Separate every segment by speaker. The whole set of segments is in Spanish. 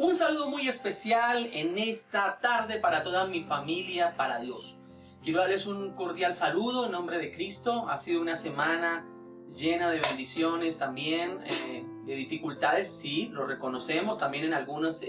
Speaker 1: Un saludo muy especial en esta tarde para toda mi familia, para Dios. Quiero darles un cordial saludo en nombre de Cristo. Ha sido una semana llena de bendiciones también, de dificultades, sí, lo reconocemos, también en algunas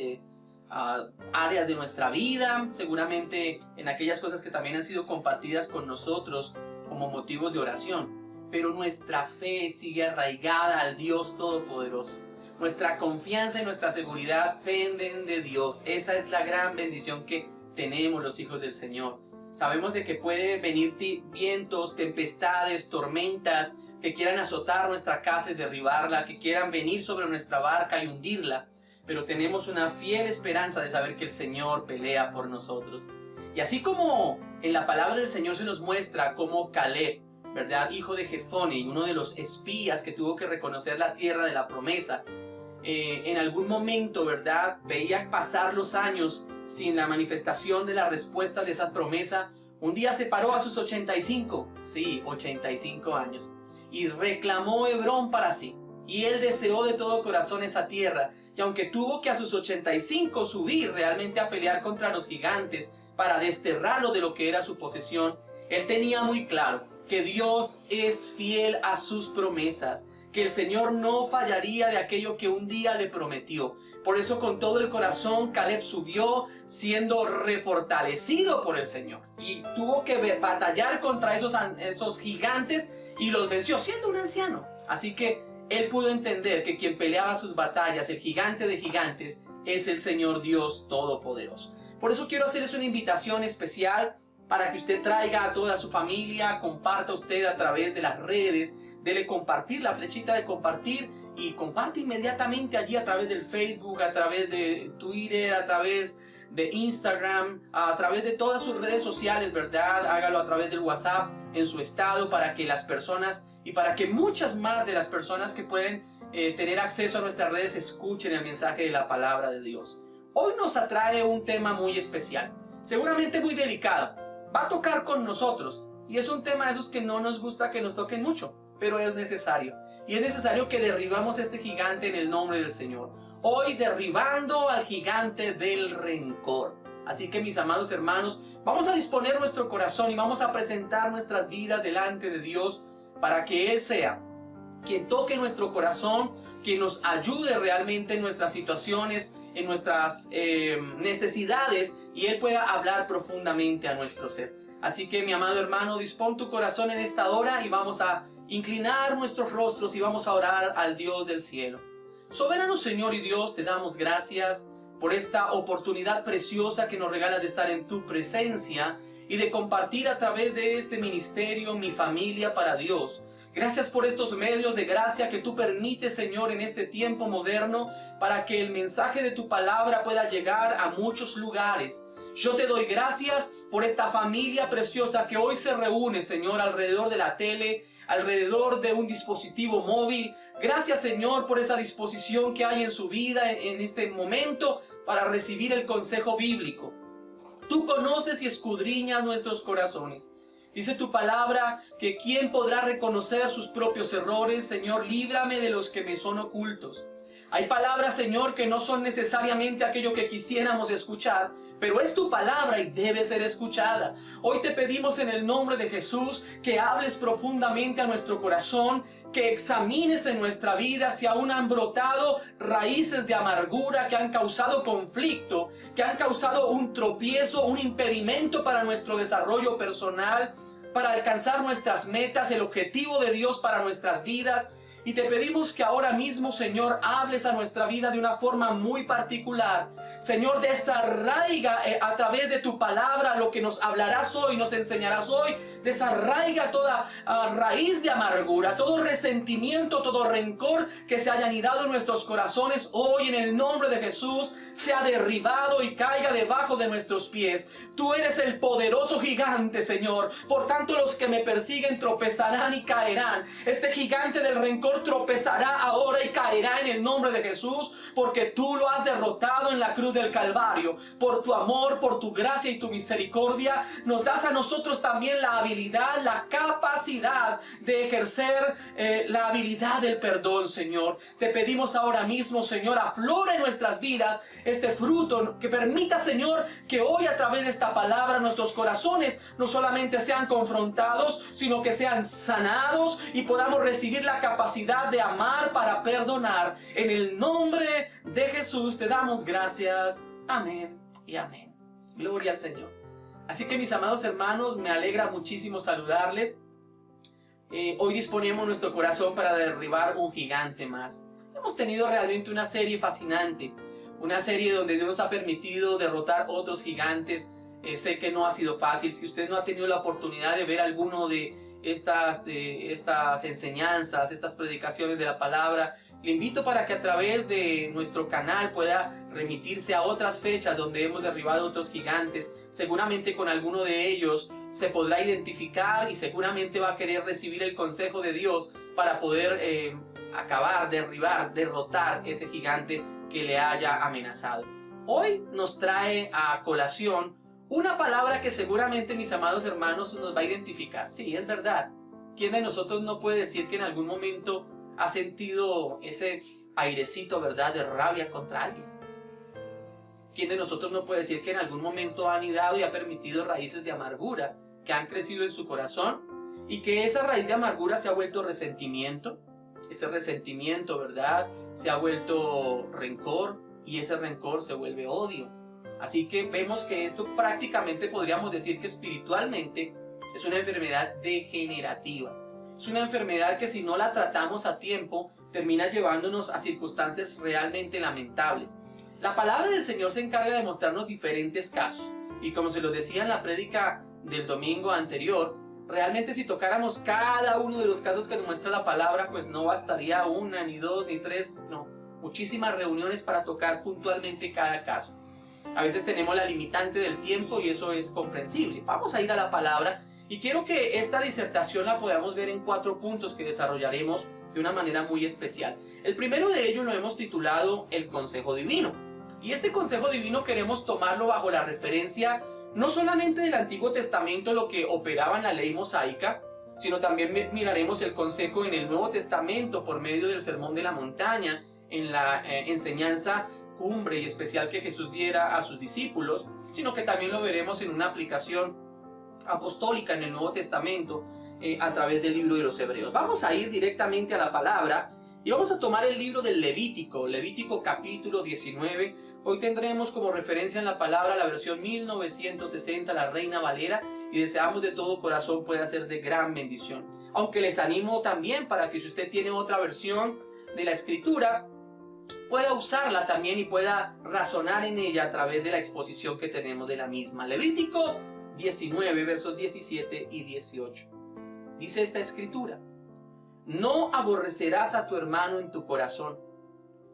Speaker 1: áreas de nuestra vida, seguramente en aquellas cosas que también han sido compartidas con nosotros como motivos de oración. Pero nuestra fe sigue arraigada al Dios Todopoderoso. Nuestra confianza y nuestra seguridad penden de Dios. Esa es la gran bendición que tenemos los hijos del Señor. Sabemos de que puede venir vientos, tempestades, tormentas que quieran azotar nuestra casa y derribarla, que quieran venir sobre nuestra barca y hundirla. Pero tenemos una fiel esperanza de saber que el Señor pelea por nosotros. Y así como en la palabra del Señor se nos muestra cómo Caleb, ¿verdad?, hijo de Jefone y uno de los espías que tuvo que reconocer la tierra de la promesa, en algún momento, ¿verdad?, veía pasar los años sin la manifestación de las respuestas de esa promesa. Un día se paró a sus 85 años y reclamó Hebrón para sí. Y él deseó de todo corazón esa tierra, y aunque tuvo que a sus 85 subir realmente a pelear contra los gigantes para desterrarlo de lo que era su posesión, él tenía muy claro que Dios es fiel a sus promesas, que el Señor no fallaría de aquello que un día le prometió. Por eso con todo el corazón Caleb subió siendo refortalecido por el Señor, y tuvo que batallar contra esos gigantes y los venció siendo un anciano. Así que él pudo entender que quien peleaba sus batallas, el gigante de gigantes, es el Señor Dios Todopoderoso. Por eso quiero hacerles una invitación especial para que usted traiga a toda su familia, comparta usted a través de las redes, dele compartir, la flechita de compartir, y comparte inmediatamente allí a través del Facebook, a través de Twitter, a través de Instagram, a través de todas sus redes sociales, ¿verdad? Hágalo a través del WhatsApp, en su estado, para que las personas y para que muchas más de las personas que pueden tener acceso a nuestras redes escuchen el mensaje de la palabra de Dios. Hoy nos atrae un tema muy especial, seguramente muy delicado. Va a tocar con nosotros, y es un tema de esos que no nos gusta que nos toquen mucho, pero es necesario. Y es necesario que derribamos este gigante en el nombre del Señor. Hoy derribando al gigante del rencor. Así que, mis amados hermanos, vamos a disponer nuestro corazón y vamos a presentar nuestras vidas delante de Dios para que Él sea quien toque nuestro corazón, quien nos ayude realmente en nuestras situaciones, en nuestras necesidades, y Él pueda hablar profundamente a nuestro ser. Así que, mi amado hermano, dispón tu corazón en esta hora y vamos a inclinar nuestros rostros y vamos a orar al Dios del cielo. Soberano Señor y Dios, te damos gracias por esta oportunidad preciosa que nos regalas de estar en tu presencia y de compartir a través de este ministerio Mi Familia para Dios. Gracias por estos medios de gracia que tú permites, Señor, en este tiempo moderno, para que el mensaje de tu palabra pueda llegar a muchos lugares. Yo te doy gracias por esta familia preciosa que hoy se reúne, Señor, alrededor de la tele, alrededor de un dispositivo móvil. Gracias, Señor, por esa disposición que hay en su vida en este momento para recibir el consejo bíblico. Tú conoces y escudriñas nuestros corazones. Dice tu palabra que ¿quién podrá reconocer sus propios errores? Señor, líbrame de los que me son ocultos. Hay palabras, Señor, que no son necesariamente aquello que quisiéramos escuchar, pero es tu palabra y debe ser escuchada. Hoy te pedimos en el nombre de Jesús que hables profundamente a nuestro corazón, que examines en nuestra vida si aún han brotado raíces de amargura que han causado conflicto, que han causado un tropiezo, un impedimento para nuestro desarrollo personal, para alcanzar nuestras metas, el objetivo de Dios para nuestras vidas. Y te pedimos que ahora mismo, Señor, hables a nuestra vida de una forma muy particular. Señor, desarraiga a través de tu palabra lo que nos hablarás hoy, nos enseñarás hoy. Desarraiga toda raíz de amargura, todo resentimiento, todo rencor que se haya anidado en nuestros corazones. Hoy, en el nombre de Jesús, sea derribado y caiga debajo de nuestros pies. Tú eres el poderoso gigante, Señor. Por tanto, los que me persiguen tropezarán y caerán. Este gigante del rencor opositor tropezará ahora y caerá en el nombre de Jesús, porque tú lo has derrotado en la cruz del Calvario. Por tu amor, por tu gracia y tu misericordia, nos das a nosotros también la habilidad, la capacidad de ejercer la habilidad del perdón, Señor. Te pedimos ahora mismo, Señor, aflora en nuestras vidas este fruto, que permita, Señor, que hoy a través de esta palabra nuestros corazones no solamente sean confrontados, sino que sean sanados y podamos recibir la capacidad de amar para perdonar. En el nombre de Jesús te damos gracias. Amén y amén. Gloria al Señor. Así que, mis amados hermanos, me alegra muchísimo saludarles. Hoy disponemos nuestro corazón para derribar un gigante más. Hemos tenido realmente una serie fascinante, una serie donde Dios nos ha permitido derrotar otros gigantes. Sé que no ha sido fácil. Si usted no ha tenido la oportunidad de ver alguno de estas enseñanzas, estas predicaciones de la palabra, le invito para que a través de nuestro canal pueda remitirse a otras fechas donde hemos derribado otros gigantes. Seguramente con alguno de ellos se podrá identificar y seguramente va a querer recibir el consejo de Dios para poder acabar, derribar, derrotar ese gigante que le haya amenazado. Hoy nos trae a colación una palabra que seguramente, mis amados hermanos, nos va a identificar. Sí, es verdad. ¿Quién de nosotros no puede decir que en algún momento ha sentido ese airecito, verdad, de rabia contra alguien? ¿Quién de nosotros no puede decir que en algún momento ha anidado y ha permitido raíces de amargura que han crecido en su corazón y que esa raíz de amargura se ha vuelto resentimiento? Ese resentimiento, verdad, se ha vuelto rencor y ese rencor se vuelve odio. Así que vemos que esto prácticamente podríamos decir que espiritualmente es una enfermedad degenerativa. Es una enfermedad que si no la tratamos a tiempo termina llevándonos a circunstancias realmente lamentables. La palabra del Señor se encarga de mostrarnos diferentes casos. Y como se lo decía en la prédica del domingo anterior, realmente si tocáramos cada uno de los casos que nos muestra la palabra, pues no bastaría una, ni dos, ni tres, no, muchísimas reuniones para tocar puntualmente cada caso. A veces tenemos la limitante del tiempo y eso es comprensible. Vamos a ir a la palabra y quiero que esta disertación la podamos ver en 4 puntos que desarrollaremos de una manera muy especial. El primero de ellos lo hemos titulado el consejo divino. Y este consejo divino queremos tomarlo bajo la referencia no solamente del Antiguo Testamento, lo que operaba en la ley mosaica, sino también miraremos el consejo en el Nuevo Testamento por medio del Sermón de la Montaña, en la enseñanza cumbre y especial que Jesús diera a sus discípulos, sino que también lo veremos en una aplicación apostólica en el Nuevo Testamento a través del libro de los Hebreos. Vamos a ir directamente a la palabra y vamos a tomar el libro del Levítico, Levítico capítulo 19. Hoy tendremos como referencia en la palabra la versión 1960, la Reina Valera, y deseamos de todo corazón pueda ser de gran bendición. Aunque les animo también para que si usted tiene otra versión de la Escritura, pueda usarla también y pueda razonar en ella a través de la exposición que tenemos de la misma. Levítico 19, versos 17 y 18. Dice esta escritura: no aborrecerás a tu hermano en tu corazón,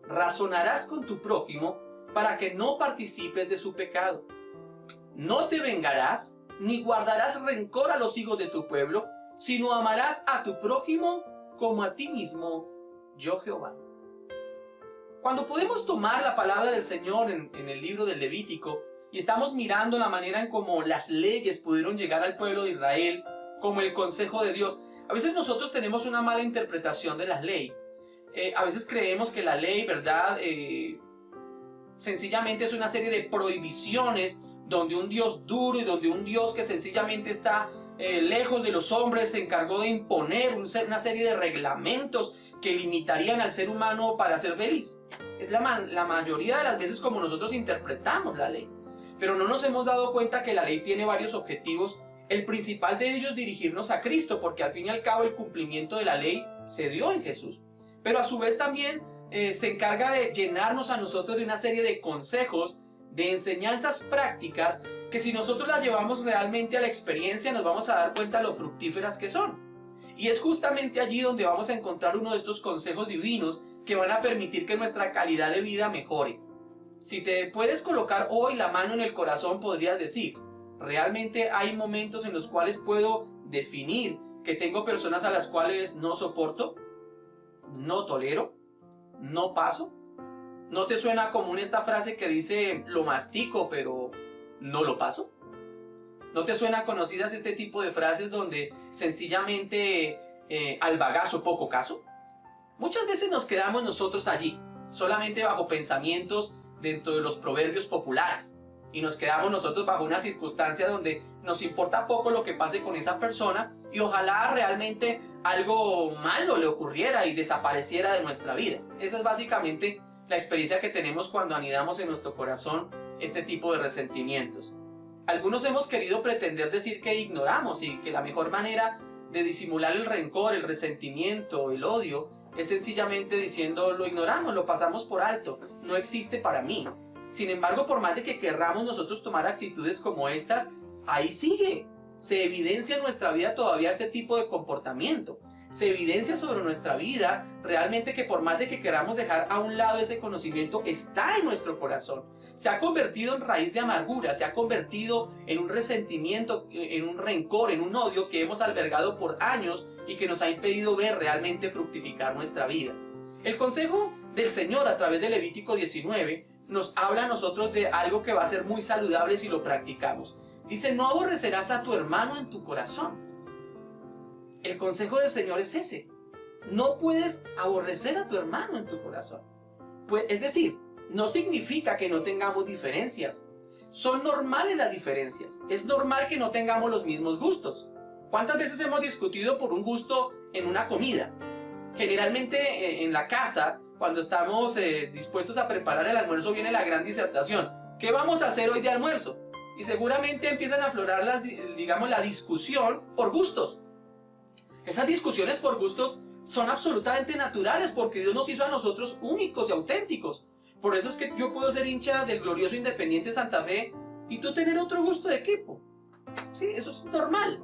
Speaker 1: razonarás con tu prójimo para que no participes de su pecado. No te vengarás, ni guardarás rencor a los hijos de tu pueblo, sino amarás a tu prójimo como a ti mismo, yo Jehová. Cuando podemos tomar la palabra del Señor en el libro del Levítico y estamos mirando la manera en cómo las leyes pudieron llegar al pueblo de Israel, como el consejo de Dios, a veces nosotros tenemos una mala interpretación de la ley. A veces creemos que la ley, ¿verdad?, sencillamente es una serie de prohibiciones donde un Dios duro y donde un Dios que sencillamente está lejos de los hombres se encargó de imponer una serie de reglamentos que limitarían al ser humano para ser feliz. Es la mayoría de las veces como nosotros interpretamos la ley. Pero no nos hemos dado cuenta que la ley tiene varios objetivos. El principal de ellos es dirigirnos a Cristo, porque al fin y al cabo el cumplimiento de la ley se dio en Jesús. Pero a su vez también se encarga de llenarnos a nosotros de una serie de consejos, de enseñanzas prácticas, que si nosotros las llevamos realmente a la experiencia nos vamos a dar cuenta lo fructíferas que son. Y es justamente allí donde vamos a encontrar uno de estos consejos divinos que van a permitir que nuestra calidad de vida mejore. Si te puedes colocar hoy la mano en el corazón, podrías decir: realmente hay momentos en los cuales puedo definir que tengo personas a las cuales no soporto. no tolero, no paso. ¿No te suena común esta frase que dice lo mastico pero no lo paso? ¿No te suenan conocidas este tipo de frases donde sencillamente al bagazo poco caso? Muchas veces nos quedamos nosotros allí, solamente bajo pensamientos dentro de los proverbios populares. Y nos quedamos nosotros bajo una circunstancia donde nos importa poco lo que pase con esa persona y ojalá realmente algo malo le ocurriera y desapareciera de nuestra vida. Esa es básicamente la experiencia que tenemos cuando anidamos en nuestro corazón este tipo de resentimientos. Algunos hemos querido pretender decir que ignoramos y que la mejor manera de disimular el rencor, el resentimiento, el odio es sencillamente diciendo lo ignoramos, lo pasamos por alto, no existe para mí. Sin embargo, por más de que querramos nosotros tomar actitudes como estas, ahí sigue. Se evidencia en nuestra vida todavía este tipo de comportamiento. Se evidencia sobre nuestra vida realmente que por más de que queramos dejar a un lado ese conocimiento, está en nuestro corazón. Se ha convertido en raíz de amargura, se ha convertido en un resentimiento, en un rencor, en un odio que hemos albergado por años y que nos ha impedido ver realmente fructificar nuestra vida. El consejo del Señor a través de Levítico 19 nos habla a nosotros de algo que va a ser muy saludable si lo practicamos. Dice, no aborrecerás a tu hermano en tu corazón. El consejo del Señor es ese. No puedes aborrecer a tu hermano en tu corazón. Pues, es decir, no significa que no tengamos diferencias. Son normales las diferencias. Es normal que no tengamos los mismos gustos. ¿Cuántas veces hemos discutido por un gusto en una comida? Generalmente en la casa, cuando estamos dispuestos a preparar el almuerzo, viene la gran disertación. ¿Qué vamos a hacer hoy de almuerzo? Y seguramente empiezan a aflorar la discusión por gustos. Esas discusiones por gustos son absolutamente naturales porque Dios nos hizo a nosotros únicos y auténticos. Por eso es que yo puedo ser hincha del glorioso Independiente Santa Fe y tú tener otro gusto de equipo. Sí, eso es normal,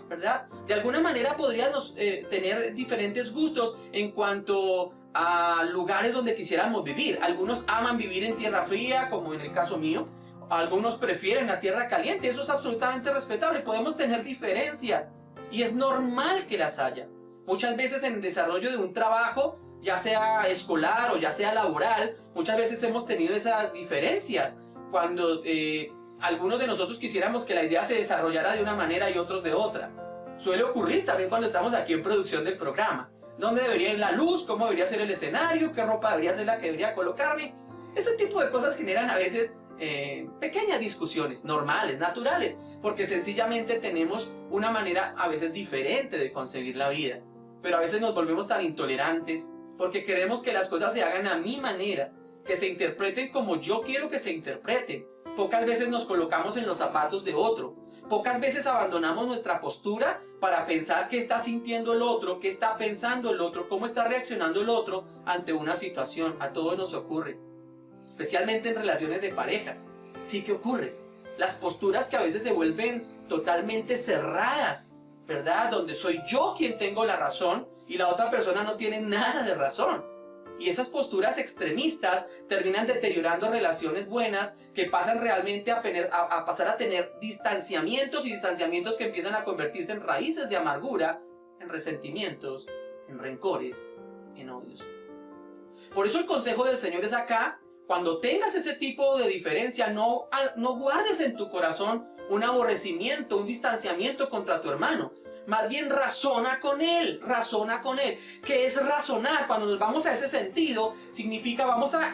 Speaker 1: ¿verdad? De alguna manera podríamos tener diferentes gustos en cuanto a lugares donde quisiéramos vivir. Algunos aman vivir en tierra fría, como en el caso mío. Algunos prefieren la tierra caliente. Eso es absolutamente respetable. Podemos tener diferencias. Y es normal que las haya. Muchas veces en el desarrollo de un trabajo, ya sea escolar o ya sea laboral, muchas veces hemos tenido esas diferencias. Cuando algunos de nosotros quisiéramos que la idea se desarrollara de una manera y otros de otra. Suele ocurrir también cuando estamos aquí en producción del programa. ¿Dónde debería ir la luz? ¿Cómo debería ser el escenario? ¿Qué ropa debería ser la que debería colocarme? Ese tipo de cosas generan a veces pequeñas discusiones normales, naturales, porque sencillamente tenemos una manera a veces diferente de concebir la vida. Pero a veces nos volvemos tan intolerantes porque queremos que las cosas se hagan a mi manera, que se interpreten como yo quiero que se interpreten. Pocas veces nos colocamos en los zapatos de otro. Pocas veces abandonamos nuestra postura para pensar qué está sintiendo el otro, qué está pensando el otro, cómo está reaccionando el otro ante una situación. A todos nos ocurre, especialmente en relaciones de pareja. Sí que ocurre. Las posturas que a veces se vuelven totalmente cerradas, ¿verdad? Donde soy yo quien tengo la razón y la otra persona no tiene nada de razón. Y esas posturas extremistas terminan deteriorando relaciones buenas que pasan realmente a pasar a tener distanciamientos y distanciamientos que empiezan a convertirse en raíces de amargura, en resentimientos, en rencores, en odios. Por eso el consejo del Señor es acá, cuando tengas ese tipo de diferencia, no guardes en tu corazón un aborrecimiento, un distanciamiento contra tu hermano. Más bien razona con él. ¿Qué es razonar? Cuando nos vamos a ese sentido, significa vamos a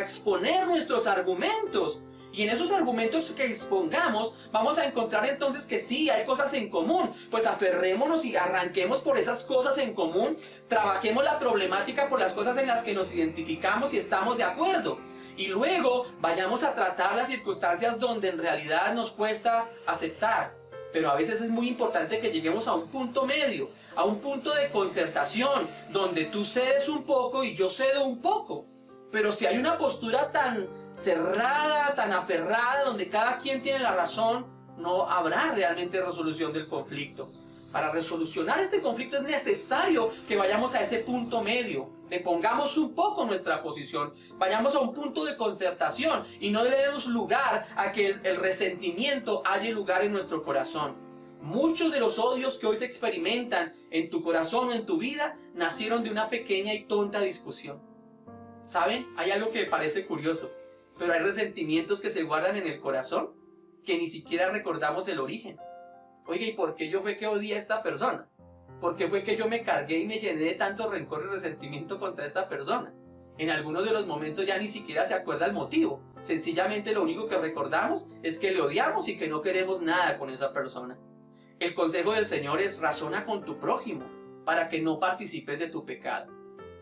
Speaker 1: exponer nuestros argumentos. Y en esos argumentos que expongamos, vamos a encontrar entonces que sí, hay cosas en común. Pues aferrémonos y arranquemos por esas cosas en común. Trabajemos la problemática por las cosas en las que nos identificamos y estamos de acuerdo. Y luego vayamos a tratar las circunstancias donde en realidad nos cuesta aceptar. Pero a veces es muy importante que lleguemos a un punto medio, a un punto de concertación, donde tú cedes un poco y yo cedo un poco. Pero si hay una postura tan cerrada, tan aferrada, donde cada quien tiene la razón, no habrá realmente resolución del conflicto. Para resolucionar este conflicto es necesario que vayamos a ese punto medio, depongamos un poco nuestra posición, vayamos a un punto de concertación y no le demos lugar a que el resentimiento haya lugar en nuestro corazón. Muchos de los odios que hoy se experimentan en tu corazón o en tu vida nacieron de una pequeña y tonta discusión. ¿Saben? Hay algo que parece curioso, pero hay resentimientos que se guardan en el corazón que ni siquiera recordamos el origen. Oiga, ¿y por qué yo fue que odié a esta persona? ¿Por qué fue que yo me cargué y me llené de tanto rencor y resentimiento contra esta persona? En algunos de los momentos ya ni siquiera se acuerda el motivo. Sencillamente lo único que recordamos es que le odiamos y que no queremos nada con esa persona. El consejo del Señor es: razona con tu prójimo para que no participes de tu pecado.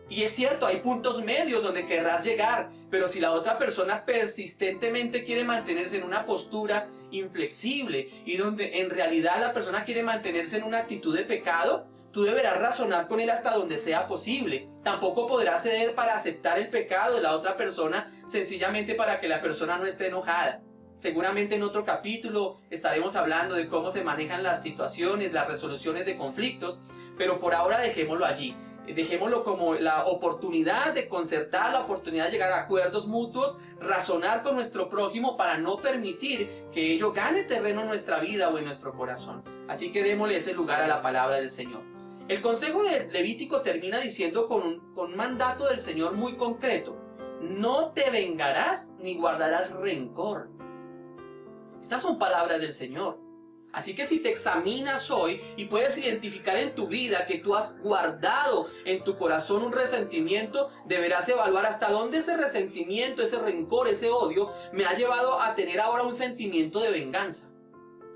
Speaker 1: Y es cierto, hay puntos medios donde querrás llegar, pero si la otra persona persistentemente quiere mantenerse en una postura inflexible y donde en realidad la persona quiere mantenerse en una actitud de pecado, tú deberás razonar con él hasta donde sea posible. Tampoco podrás ceder para aceptar el pecado de la otra persona sencillamente para que la persona no esté enojada. Seguramente en otro capítulo estaremos hablando de cómo se manejan las situaciones, las resoluciones de conflictos, pero por ahora dejémoslo allí. Dejémoslo como la oportunidad de concertar, la oportunidad de llegar a acuerdos mutuos, razonar con nuestro prójimo para no permitir que ello gane terreno en nuestra vida o en nuestro corazón. Así que démosle ese lugar a la palabra del Señor. El consejo de Levítico termina diciendo con un mandato del Señor muy concreto: no te vengarás ni guardarás rencor. Estas son palabras del Señor. Así que si te examinas hoy y puedes identificar en tu vida que tú has guardado en tu corazón un resentimiento, deberás evaluar hasta dónde ese resentimiento, ese rencor, ese odio me ha llevado a tener ahora un sentimiento de venganza.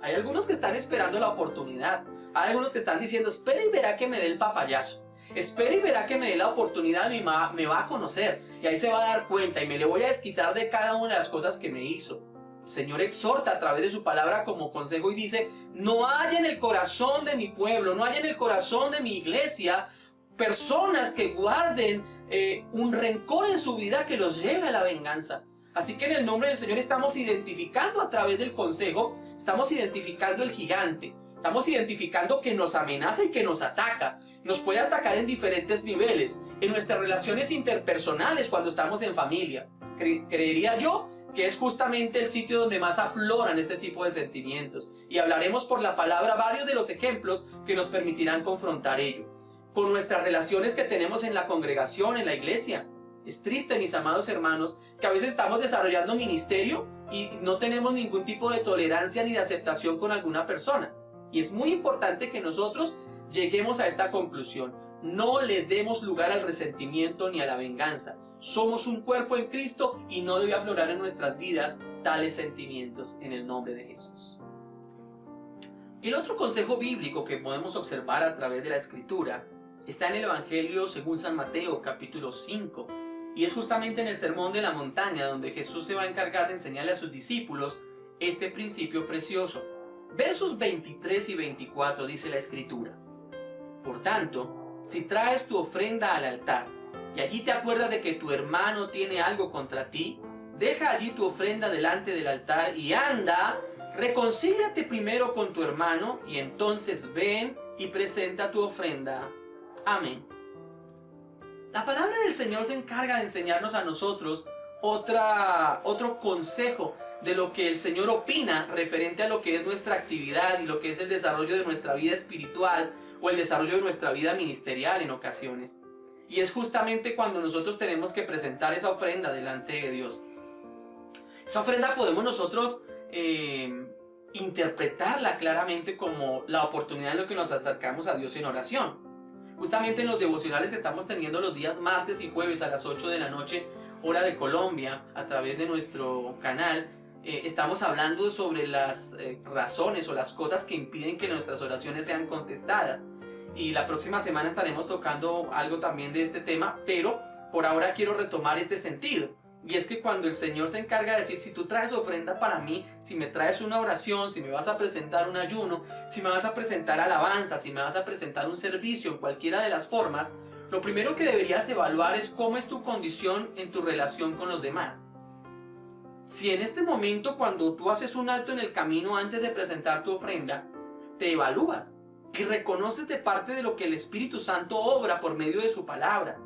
Speaker 1: Hay algunos que están esperando la oportunidad. Hay algunos que están diciendo: espera y verá que me dé el papayazo. Espera y verá que me dé la oportunidad, me va a conocer. Y ahí se va a dar cuenta y me le voy a desquitar de cada una de las cosas que me hizo. El Señor exhorta a través de su palabra como consejo y dice: no haya en el corazón de mi pueblo, no haya en el corazón de mi iglesia personas que guarden un rencor en su vida que los lleve a la venganza. Así que en el nombre del Señor estamos identificando a través del consejo, estamos identificando el gigante, estamos identificando que nos amenaza y que nos ataca. Nos puede atacar en diferentes niveles, en nuestras relaciones interpersonales cuando estamos en familia. Creería yo que es justamente el sitio donde más afloran este tipo de sentimientos. Y hablaremos por la palabra varios de los ejemplos que nos permitirán confrontar ello. Con nuestras relaciones que tenemos en la congregación, en la iglesia. Es triste, mis amados hermanos, que a veces estamos desarrollando ministerio y no tenemos ningún tipo de tolerancia ni de aceptación con alguna persona. Y es muy importante que nosotros lleguemos a esta conclusión. No le demos lugar al resentimiento ni a la venganza. Somos un cuerpo en Cristo y no debe aflorar en nuestras vidas tales sentimientos en el nombre de Jesús. El otro consejo bíblico que podemos observar a través de la Escritura está en el Evangelio según San Mateo, capítulo 5, y es justamente en el Sermón de la Montaña donde Jesús se va a encargar de enseñarle a sus discípulos este principio precioso. Versos 23 y 24 dice la Escritura: por tanto, si traes tu ofrenda al altar y allí te acuerdas de que tu hermano tiene algo contra ti, deja allí tu ofrenda delante del altar y anda, reconcíliate primero con tu hermano y entonces ven y presenta tu ofrenda. Amén. La palabra del Señor se encarga de enseñarnos a nosotros otro consejo de lo que el Señor opina referente a lo que es nuestra actividad y lo que es el desarrollo de nuestra vida espiritual o el desarrollo de nuestra vida ministerial en ocasiones. Y es justamente cuando nosotros tenemos que presentar esa ofrenda delante de Dios. Esa ofrenda podemos nosotros interpretarla claramente como la oportunidad en la que nos acercamos a Dios en oración. Justamente en los devocionales que estamos teniendo los días martes y jueves a las 8 de la noche, hora de Colombia, a través de nuestro canal, estamos hablando sobre las razones o las cosas que impiden que nuestras oraciones sean contestadas. Y la próxima semana estaremos tocando algo también de este tema, pero por ahora quiero retomar este sentido. Y es que cuando el Señor se encarga de decir: si tú traes ofrenda para mí, si me traes una oración, si me vas a presentar un ayuno, si me vas a presentar alabanza, si me vas a presentar un servicio en cualquiera de las formas, lo primero que deberías evaluar es cómo es tu condición en tu relación con los demás. Si en este momento, cuando tú haces un alto en el camino antes de presentar tu ofrenda, te evalúas y reconoces de parte de lo que el Espíritu Santo obra por medio de su palabra,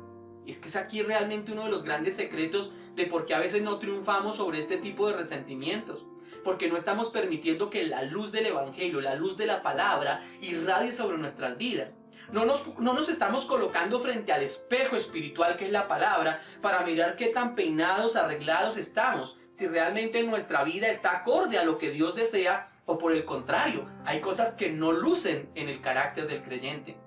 Speaker 1: Y es que es aquí realmente uno de los grandes secretos de por qué a veces no triunfamos sobre este tipo de resentimientos. Porque no estamos permitiendo que la luz del Evangelio, la luz de la palabra, irradie sobre nuestras vidas. No nos estamos colocando frente al espejo espiritual que es la palabra para mirar qué tan peinados, arreglados estamos, si realmente nuestra vida está acorde a lo que Dios desea o por el contrario, hay cosas que no lucen en el carácter del creyente.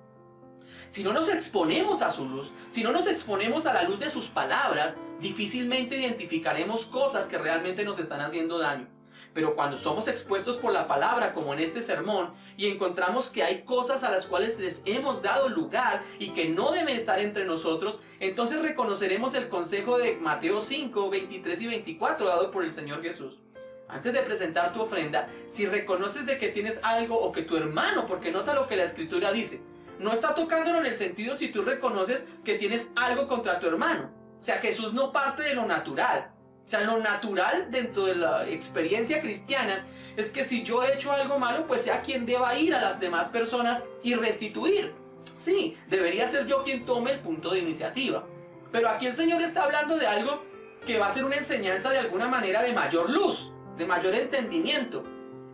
Speaker 1: Si no nos exponemos a su luz, si no nos exponemos a la luz de sus palabras, difícilmente identificaremos cosas que realmente nos están haciendo daño. Pero cuando somos expuestos por la palabra, como en este sermón, y encontramos que hay cosas a las cuales les hemos dado lugar y que no deben estar entre nosotros, entonces reconoceremos el consejo de Mateo 5, 23 y 24 dado por el Señor Jesús. Antes de presentar tu ofrenda, si reconoces de que tienes algo o que tu hermano, porque nota lo que la Escritura dice, no está tocándolo en el sentido si tú reconoces que tienes algo contra tu hermano. O sea, Jesús no parte de lo natural. O sea, lo natural dentro de la experiencia cristiana es que si yo he hecho algo malo, pues sea quien deba ir a las demás personas y restituir. Sí, debería ser yo quien tome el punto de iniciativa. Pero aquí el Señor está hablando de algo que va a ser una enseñanza de alguna manera de mayor luz, de mayor entendimiento.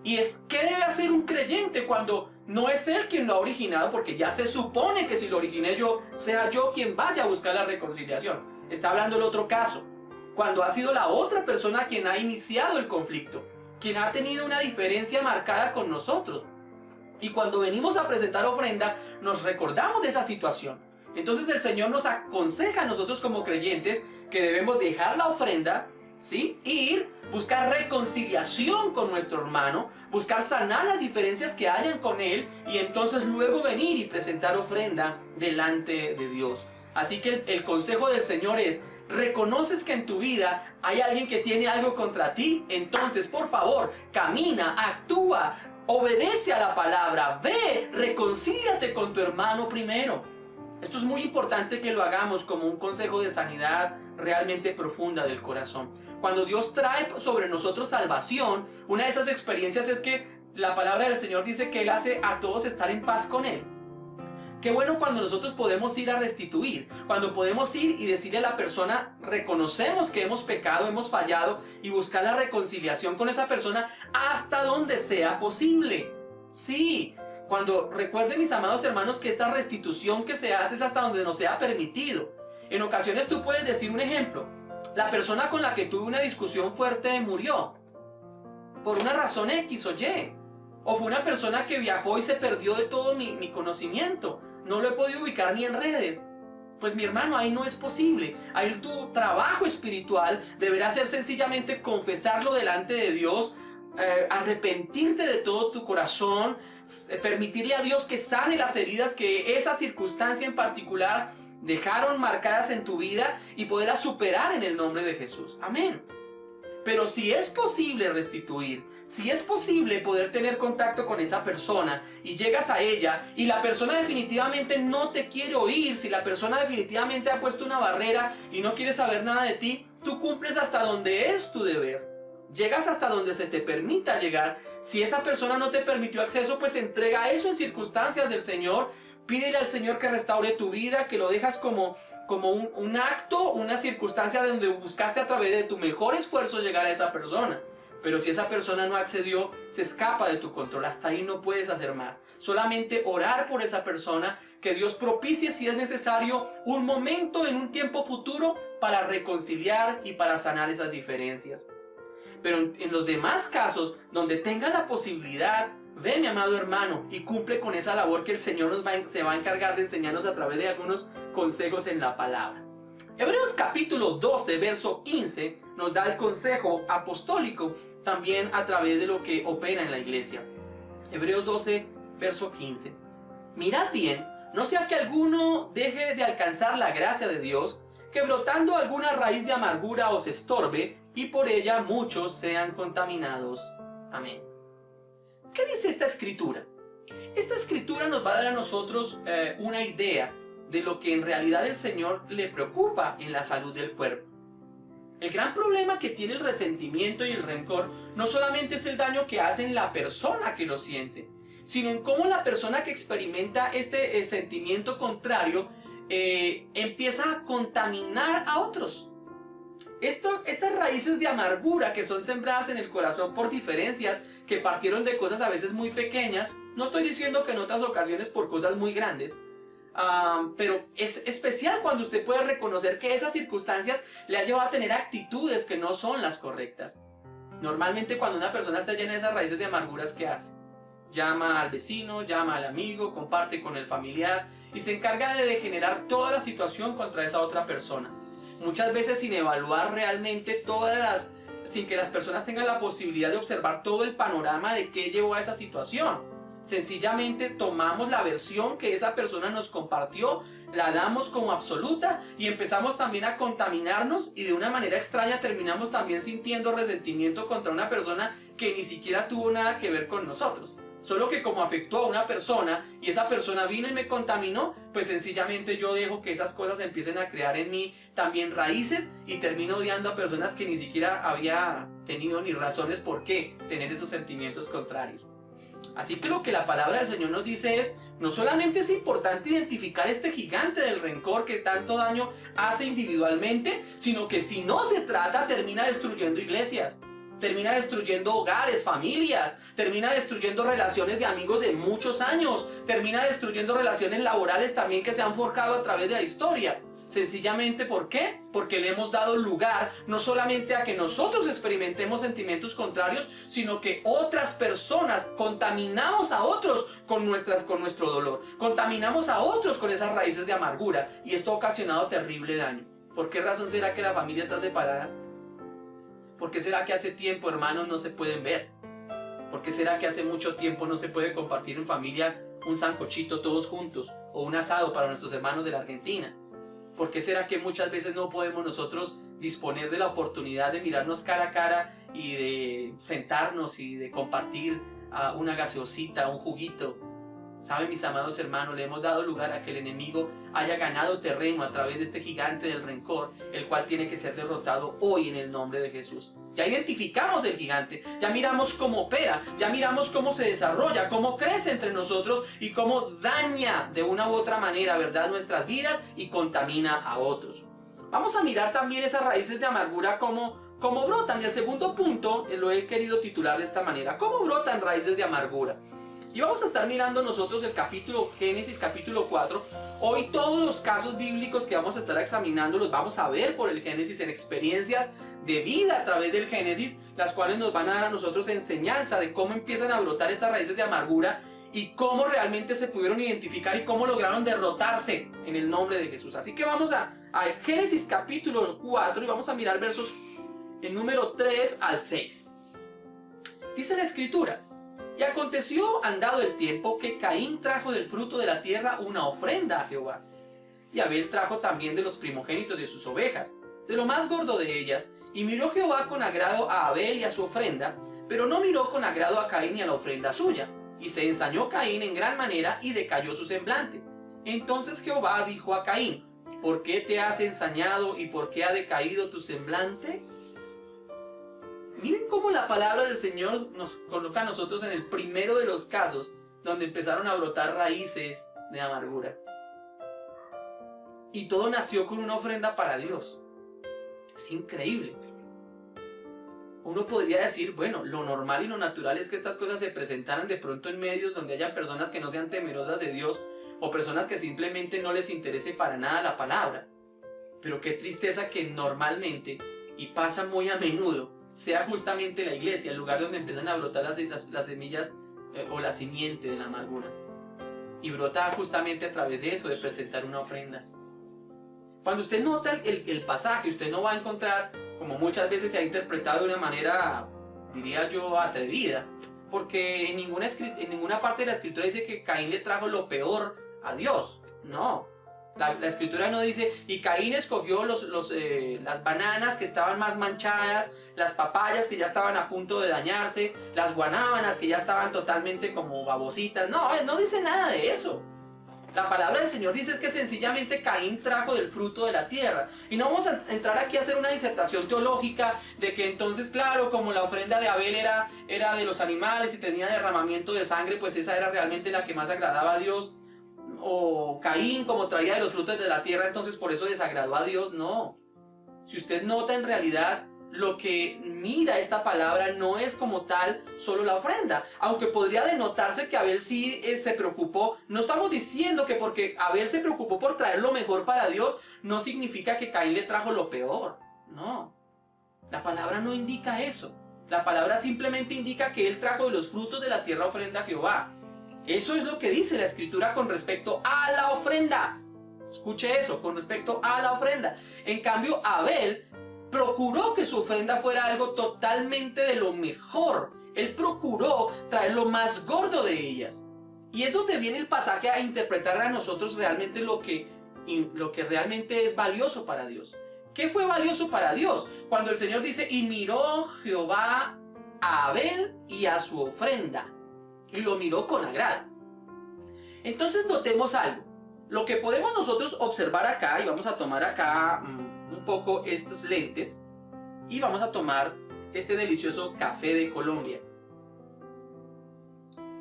Speaker 1: Y es, ¿qué debe hacer un creyente cuando no es él quien lo ha originado? Porque ya se supone que si lo originé yo, sea yo quien vaya a buscar la reconciliación. Está hablando el otro caso, cuando ha sido la otra persona quien ha iniciado el conflicto, quien ha tenido una diferencia marcada con nosotros. Y cuando venimos a presentar ofrenda, nos recordamos de esa situación. Entonces el Señor nos aconseja a nosotros como creyentes que debemos dejar la ofrenda, ¿sí? Ir, buscar reconciliación con nuestro hermano, buscar sanar las diferencias que hayan con él y entonces luego venir y presentar ofrenda delante de Dios. Así que el consejo del Señor es, reconoces que en tu vida hay alguien que tiene algo contra ti, entonces por favor, camina, actúa, obedece a la palabra, ve, reconcíliate con tu hermano primero. Esto es muy importante que lo hagamos como un consejo de sanidad realmente profunda del corazón. Cuando Dios trae sobre nosotros salvación, una de esas experiencias es que la palabra del Señor dice que Él hace a todos estar en paz con Él. Qué bueno cuando nosotros podemos ir a restituir, cuando podemos ir y decirle a la persona, reconocemos que hemos pecado, hemos fallado y buscar la reconciliación con esa persona hasta donde sea posible. Sí, cuando recuerden mis amados hermanos que esta restitución que se hace es hasta donde nos sea permitido. En ocasiones tú puedes decir un ejemplo, la persona con la que tuve una discusión fuerte murió por una razón X o Y. O fue una persona que viajó y se perdió de todo mi conocimiento. No lo he podido ubicar ni en redes. Pues mi hermano, ahí no es posible. Ahí tu trabajo espiritual deberá ser sencillamente confesarlo delante de Dios, arrepentirte de todo tu corazón, permitirle a Dios que sane las heridas que esa circunstancia en particular dejaron marcadas en tu vida y poderlas superar en el nombre de Jesús. Amén. Pero si es posible restituir, si es posible poder tener contacto con esa persona y llegas a ella y la persona definitivamente no te quiere oír, si la persona definitivamente ha puesto una barrera y no quiere saber nada de ti, tú cumples hasta donde es tu deber. Llegas hasta donde se te permita llegar. Si esa persona no te permitió acceso, pues entrega eso en circunstancias del Señor. Pídele al Señor que restaure tu vida, que lo dejas como un acto, una circunstancia donde buscaste a través de tu mejor esfuerzo llegar a esa persona. Pero si esa persona no accedió, se escapa de tu control. Hasta ahí no puedes hacer más. Solamente orar por esa persona, que Dios propicie si es necesario un momento en un tiempo futuro para reconciliar y para sanar esas diferencias. Pero en los demás casos, donde tenga la posibilidad, ve, mi amado hermano, y cumple con esa labor que el Señor se va a encargar de enseñarnos a través de algunos consejos en la palabra. Hebreos capítulo 12, verso 15, nos da el consejo apostólico también a través de lo que opera en la iglesia. Hebreos 12, verso 15. Mirad bien, no sea que alguno deje de alcanzar la gracia de Dios, que brotando alguna raíz de amargura os estorbe, y por ella muchos sean contaminados. Amén. ¿Qué dice esta escritura? Esta escritura nos va a dar a nosotros una idea de lo que en realidad el Señor le preocupa en la salud del cuerpo. El gran problema que tiene el resentimiento y el rencor no solamente es el daño que hace en la persona que lo siente, sino en cómo la persona que experimenta este sentimiento contrario empieza a contaminar a otros. Estas raíces de amargura que son sembradas en el corazón por diferencias que partieron de cosas a veces muy pequeñas, no estoy diciendo que en otras ocasiones por cosas muy grandes, pero es especial cuando usted puede reconocer que esas circunstancias le han llevado a tener actitudes que no son las correctas. Normalmente cuando una persona está llena de esas raíces de amarguras, ¿qué hace? Llama al vecino, llama al amigo, comparte con el familiar y se encarga de degenerar toda la situación contra esa otra persona. Muchas veces sin evaluar realmente sin que las personas tengan la posibilidad de observar todo el panorama de qué llevó a esa situación. Sencillamente tomamos la versión que esa persona nos compartió, la damos como absoluta y empezamos también a contaminarnos, y de una manera extraña terminamos también sintiendo resentimiento contra una persona que ni siquiera tuvo nada que ver con nosotros. Solo que como afectó a una persona y esa persona vino y me contaminó, pues sencillamente yo dejo que esas cosas empiecen a crear en mí también raíces y termino odiando a personas que ni siquiera había tenido ni razones por qué tener esos sentimientos contrarios. Así que lo que la palabra del Señor nos dice es, no solamente es importante identificar este gigante del rencor que tanto daño hace individualmente, sino que si no se trata termina destruyendo iglesias. Termina destruyendo hogares, familias, termina destruyendo relaciones de amigos de muchos años, termina destruyendo relaciones laborales también que se han forjado a través de la historia. Sencillamente, ¿por qué? Porque le hemos dado lugar no solamente a que nosotros experimentemos sentimientos contrarios, sino que otras personas contaminamos a otros con nuestro dolor, contaminamos a otros con esas raíces de amargura, y esto ha ocasionado terrible daño. ¿Por qué razón será que la familia está separada? ¿Por qué será que hace tiempo, hermanos, no se pueden ver? ¿Por qué será que hace mucho tiempo no se puede compartir en familia un sancochito todos juntos o un asado para nuestros hermanos de la Argentina? ¿Por qué será que muchas veces no podemos nosotros disponer de la oportunidad de mirarnos cara a cara y de sentarnos y de compartir una gaseosita, un juguito? ¿Saben, mis amados hermanos? Le hemos dado lugar a que el enemigo haya ganado terreno a través de este gigante del rencor, el cual tiene que ser derrotado hoy en el nombre de Jesús. Ya identificamos el gigante, ya miramos cómo opera, ya miramos cómo se desarrolla, cómo crece entre nosotros y cómo daña de una u otra manera, ¿verdad?, nuestras vidas y contamina a otros. Vamos a mirar también esas raíces de amargura, cómo brotan. Y el segundo punto lo he querido titular de esta manera: ¿cómo brotan raíces de amargura? Y vamos a estar mirando nosotros el capítulo Génesis, capítulo 4. Hoy todos los casos bíblicos que vamos a estar examinando los vamos a ver por el Génesis, en experiencias de vida a través del Génesis, las cuales nos van a dar a nosotros enseñanza de cómo empiezan a brotar estas raíces de amargura y cómo realmente se pudieron identificar y cómo lograron derrotarse en el nombre de Jesús. Así que vamos a Génesis capítulo 4 y vamos a mirar versos en número 3 al 6. Dice la Escritura: y aconteció, andado el tiempo, que Caín trajo del fruto de la tierra una ofrenda a Jehová. Y Abel trajo también de los primogénitos de sus ovejas, de lo más gordo de ellas. Y miró Jehová con agrado a Abel y a su ofrenda, pero no miró con agrado a Caín y a la ofrenda suya. Y se ensañó Caín en gran manera y decayó su semblante. Entonces Jehová dijo a Caín: ¿por qué te has ensañado y por qué ha decaído tu semblante? Miren cómo la palabra del Señor nos coloca a nosotros en el primero de los casos donde empezaron a brotar raíces de amargura. Y todo nació con una ofrenda para Dios. Es increíble. Uno podría decir, bueno, lo normal y lo natural es que estas cosas se presentaran de pronto en medios donde haya personas que no sean temerosas de Dios o personas que simplemente no les interese para nada la palabra. Pero qué tristeza que normalmente, y pasa muy a menudo, sea justamente la iglesia el lugar donde empiezan a brotar las semillas o la simiente de la amargura. Y brota justamente a través de eso, de presentar una ofrenda. Cuando usted nota el pasaje, usted no va a encontrar, como muchas veces se ha interpretado de una manera, diría yo, atrevida, porque en ninguna parte de la Escritura dice que Caín le trajo lo peor a Dios. No. La Escritura no dice, y Caín escogió las bananas que estaban más manchadas, las papayas que ya estaban a punto de dañarse, las guanábanas que ya estaban totalmente como babositas. No, no dice nada de eso. La palabra del Señor dice que sencillamente Caín trajo del fruto de la tierra. Y no vamos a entrar aquí a hacer una disertación teológica de que entonces, claro, como la ofrenda de Abel era de los animales y tenía derramamiento de sangre, pues esa era realmente la que más agradaba a Dios. o Caín, como traía de los frutos de la tierra, entonces por eso desagradó a Dios. No. Si usted nota, en realidad lo que mira esta palabra no es como tal solo la ofrenda, aunque podría denotarse que Abel sí se preocupó. No estamos diciendo que porque Abel se preocupó por traer lo mejor para Dios, no significa que Caín le trajo lo peor. No, la palabra no indica eso. La palabra simplemente indica que él trajo de los frutos de la tierra ofrenda a Jehová. Eso es lo que dice la Escritura con respecto a la ofrenda. Escuche eso, con respecto a la ofrenda. En cambio, Abel procuró que su ofrenda fuera algo totalmente de lo mejor. Él procuró traer lo más gordo de ellas. Y es donde viene el pasaje a interpretar a nosotros realmente lo que realmente es valioso para Dios. ¿Qué fue valioso para Dios? Cuando el Señor dice, y miró Jehová a Abel y a su ofrenda, y lo miró con agrado. Entonces notemos algo. Lo que podemos nosotros observar acá, y vamos a tomar acá un poco estos lentes, y vamos a tomar este delicioso café de Colombia.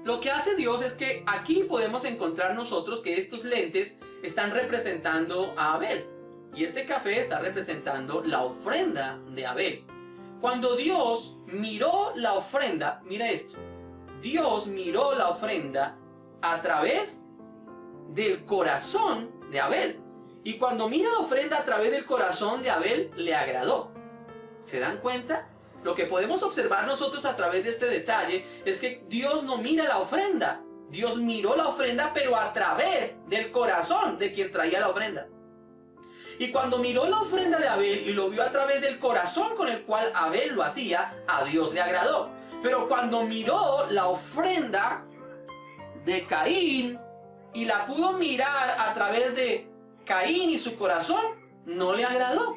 Speaker 1: Lo que hace Dios es que aquí podemos encontrar nosotros que estos lentes están representando a Abel, y este café está representando la ofrenda de Abel. Cuando Dios miró la ofrenda, mira esto, Dios miró la ofrenda a través del corazón de Abel. Y cuando mira la ofrenda a través del corazón de Abel, le agradó. ¿Se dan cuenta? Lo que podemos observar nosotros a través de este detalle es que Dios no mira la ofrenda. Dios miró la ofrenda, pero a través del corazón de quien traía la ofrenda. Y cuando miró la ofrenda de Abel y lo vio a través del corazón con el cual Abel lo hacía, a Dios le agradó. Pero cuando miró la ofrenda de Caín y la pudo mirar a través de Caín y su corazón, no le agradó.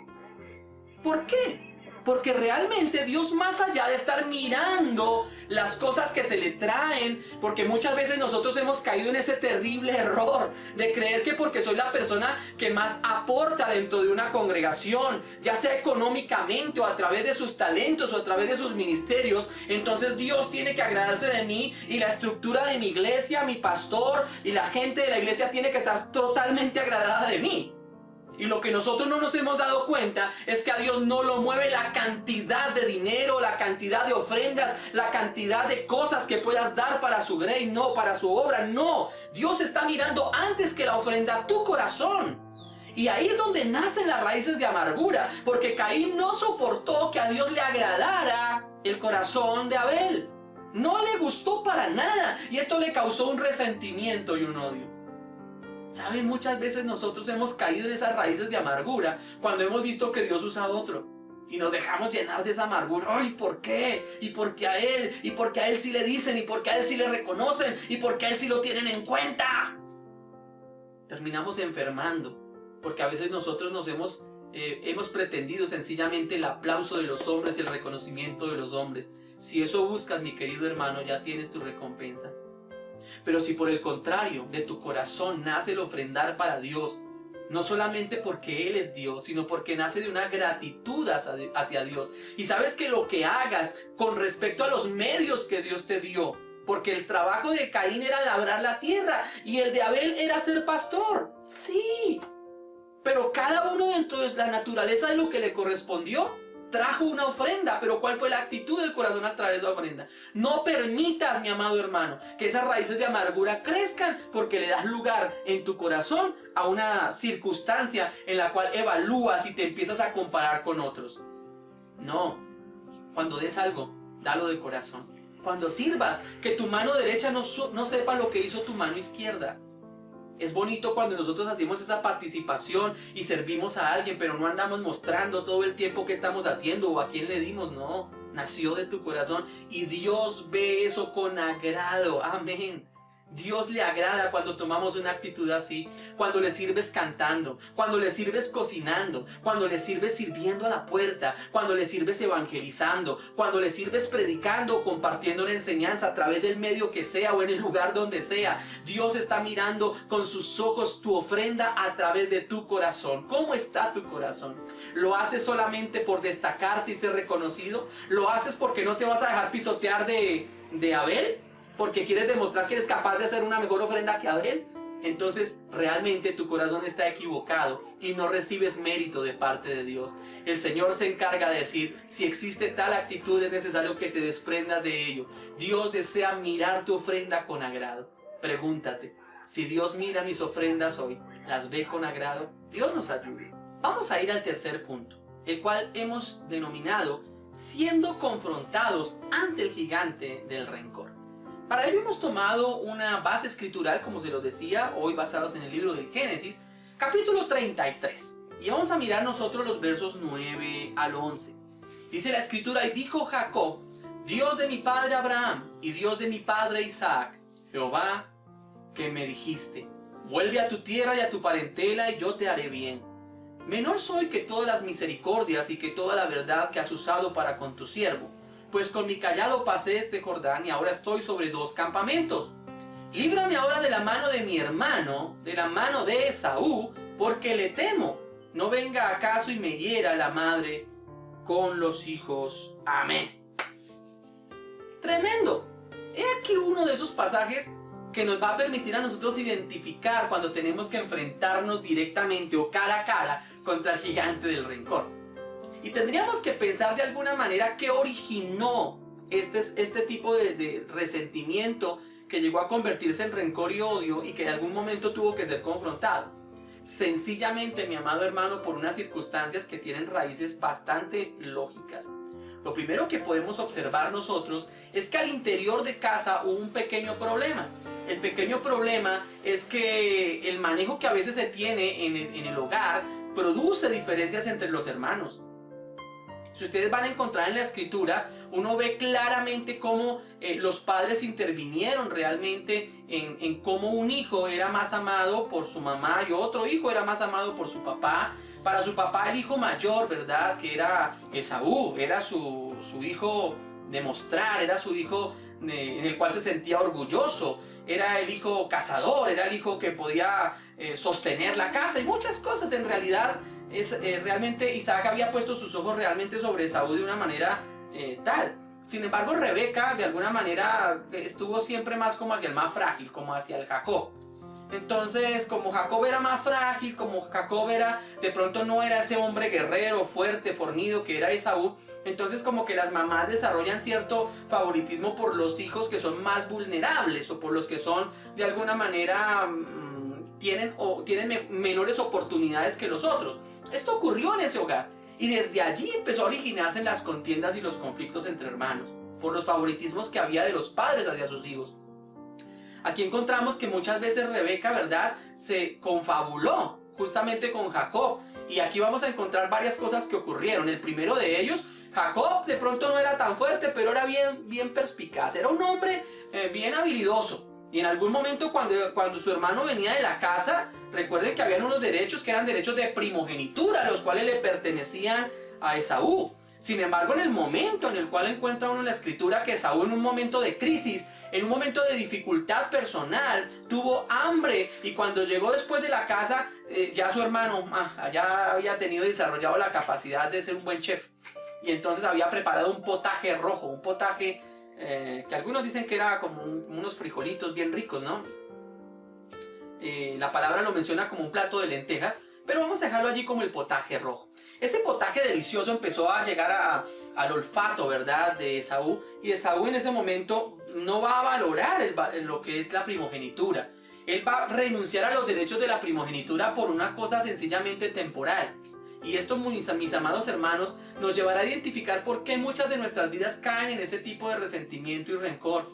Speaker 1: ¿Por qué? Porque realmente Dios, más allá de estar mirando las cosas que se le traen, porque muchas veces nosotros hemos caído en ese terrible error de creer que porque soy la persona que más aporta dentro de una congregación, ya sea económicamente o a través de sus talentos o a través de sus ministerios, entonces Dios tiene que agradarse de mí y la estructura de mi iglesia, mi pastor y la gente de la iglesia tiene que estar totalmente agradada de mí. Y lo que nosotros no nos hemos dado cuenta es que a Dios no lo mueve la cantidad de dinero, la cantidad de ofrendas, la cantidad de cosas que puedas dar para su grey, no, para su obra, no. Dios está mirando antes que la ofrenda tu corazón. Y ahí es donde nacen las raíces de amargura, porque Caín no soportó que a Dios le agradara el corazón de Abel. No le gustó para nada y esto le causó un resentimiento y un odio. ¿Saben? Muchas veces nosotros hemos caído en esas raíces de amargura cuando hemos visto que Dios usa a otro y nos dejamos llenar de esa amargura. ¡Ay! ¿Por qué? ¿Y por qué a él? ¿Y por qué a él sí le dicen? ¿Y por qué a él sí le reconocen? ¿Y por qué a él sí lo tienen en cuenta? Terminamos enfermando porque a veces nosotros nos hemos pretendido sencillamente el aplauso de los hombres y el reconocimiento de los hombres. Si eso buscas, mi querido hermano, ya tienes tu recompensa. Pero si por el contrario de tu corazón nace el ofrendar para Dios, no solamente porque Él es Dios, sino porque nace de una gratitud hacia Dios, y sabes que lo que hagas con respecto a los medios que Dios te dio, porque el trabajo de Caín era labrar la tierra y el de Abel era ser pastor, sí, pero cada uno dentro de la naturaleza de lo que le correspondió trajo una ofrenda. Pero ¿cuál fue la actitud del corazón al traer esa ofrenda? No permitas, mi amado hermano, que esas raíces de amargura crezcan, porque le das lugar en tu corazón a una circunstancia en la cual evalúas y te empiezas a comparar con otros. No, cuando des algo, dalo de corazón. Cuando sirvas, que tu mano derecha no sepa lo que hizo tu mano izquierda. Es bonito cuando nosotros hacemos esa participación y servimos a alguien, pero no andamos mostrando todo el tiempo que estamos haciendo o a quién le dimos. No, nació de tu corazón y Dios ve eso con agrado. Amén. Dios le agrada cuando tomamos una actitud así, cuando le sirves cantando, cuando le sirves cocinando, cuando le sirves sirviendo a la puerta, cuando le sirves evangelizando, cuando le sirves predicando, compartiendo una enseñanza a través del medio que sea o en el lugar donde sea. Dios está mirando con sus ojos tu ofrenda a través de tu corazón. ¿Cómo está tu corazón? ¿Lo haces solamente por destacarte y ser reconocido? ¿Lo haces porque no te vas a dejar pisotear de Abel? ¿Porque quieres demostrar que eres capaz de hacer una mejor ofrenda que Abel? entonces realmente tu corazón está equivocado y no recibes mérito de parte de Dios. El Señor se encarga de decir, si existe tal actitud es necesario que te desprendas de ello. Dios desea mirar tu ofrenda con agrado. Pregúntate, si Dios mira mis ofrendas hoy, ¿las ve con agrado? Dios nos ayude. Vamos a ir al tercer punto, el cual hemos denominado siendo confrontados ante el gigante del rencor. Para ello hemos tomado una base escritural, como se los decía, hoy basados en el libro del Génesis, capítulo 33. Y vamos a mirar nosotros los versos 9 al 11. Dice la escritura, y dijo Jacob, Dios de mi padre Abraham y Dios de mi padre Isaac, Jehová, que me dijiste, vuelve a tu tierra y a tu parentela y yo te haré bien. Menor soy que todas las misericordias y que toda la verdad que has usado para con tu siervo, pues con mi cayado pasé este Jordán y ahora estoy sobre 2 campamentos. Líbrame ahora de la mano de mi hermano, de la mano de Esaú, porque le temo. No venga acaso y me hiera la madre con los hijos. Amén. Tremendo. He aquí uno de esos pasajes que nos va a permitir a nosotros identificar cuando tenemos que enfrentarnos directamente o cara a cara contra el gigante del rencor. Y tendríamos que pensar de alguna manera qué originó este tipo de resentimiento que llegó a convertirse en rencor y odio y que en algún momento tuvo que ser confrontado. Sencillamente, mi amado hermano, por unas circunstancias que tienen raíces bastante lógicas. Lo primero que podemos observar nosotros es que al interior de casa hubo un pequeño problema. El pequeño problema es que el manejo que a veces se tiene en el hogar produce diferencias entre los hermanos. Si ustedes van a encontrar en la escritura, uno ve claramente cómo los padres intervinieron realmente en cómo un hijo era más amado por su mamá y otro hijo era más amado por su papá. Para su papá el hijo mayor, ¿verdad? Que era Esaú, era su hijo de mostrar, era su hijo en el cual se sentía orgulloso, era el hijo cazador, era el hijo que podía sostener la casa y muchas cosas. En realidad realmente Isaac había puesto sus ojos realmente sobre Esaú de una manera tal. Sin embargo, Rebeca de alguna manera estuvo siempre más como hacia el más frágil, como hacia el Jacob. Entonces, como Jacob era más frágil, como Jacob era, de pronto no era ese hombre guerrero, fuerte, fornido que era Esaú, entonces como que las mamás desarrollan cierto favoritismo por los hijos que son más vulnerables o por los que son de alguna manera tienen menores oportunidades que los otros. Esto ocurrió en ese hogar y desde allí empezó a originarse en las contiendas y los conflictos entre hermanos por los favoritismos que había de los padres hacia sus hijos. Aquí encontramos que muchas veces Rebeca, ¿verdad?, se confabuló justamente con Jacob. Y aquí vamos a encontrar varias cosas que ocurrieron. El primero de ellos, Jacob de pronto no era tan fuerte, pero era bien perspicaz. Era un hombre bien habilidoso. Y en algún momento cuando su hermano venía de la casa, recuerden que habían unos derechos que eran derechos de primogenitura, los cuales le pertenecían a Esaú. Sin embargo, en el momento en el cual encuentra uno en la escritura que Esaú, en un momento de crisis, en un momento de dificultad personal, tuvo hambre, y cuando llegó después de la casa, ya su hermano ya había desarrollado la capacidad de ser un buen chef, y entonces había preparado un potaje rojo, un potaje que algunos dicen que era como unos frijolitos bien ricos, ¿no? La palabra lo menciona como un plato de lentejas, pero vamos a dejarlo allí como el potaje rojo. Ese potaje delicioso empezó a llegar al olfato, ¿verdad?, de Esaú, y Esaú en ese momento no va a valorar lo que es la primogenitura. Él va a renunciar a los derechos de la primogenitura por una cosa sencillamente temporal. Y esto, mis amados hermanos, nos llevará a identificar por qué muchas de nuestras vidas caen en ese tipo de resentimiento y rencor.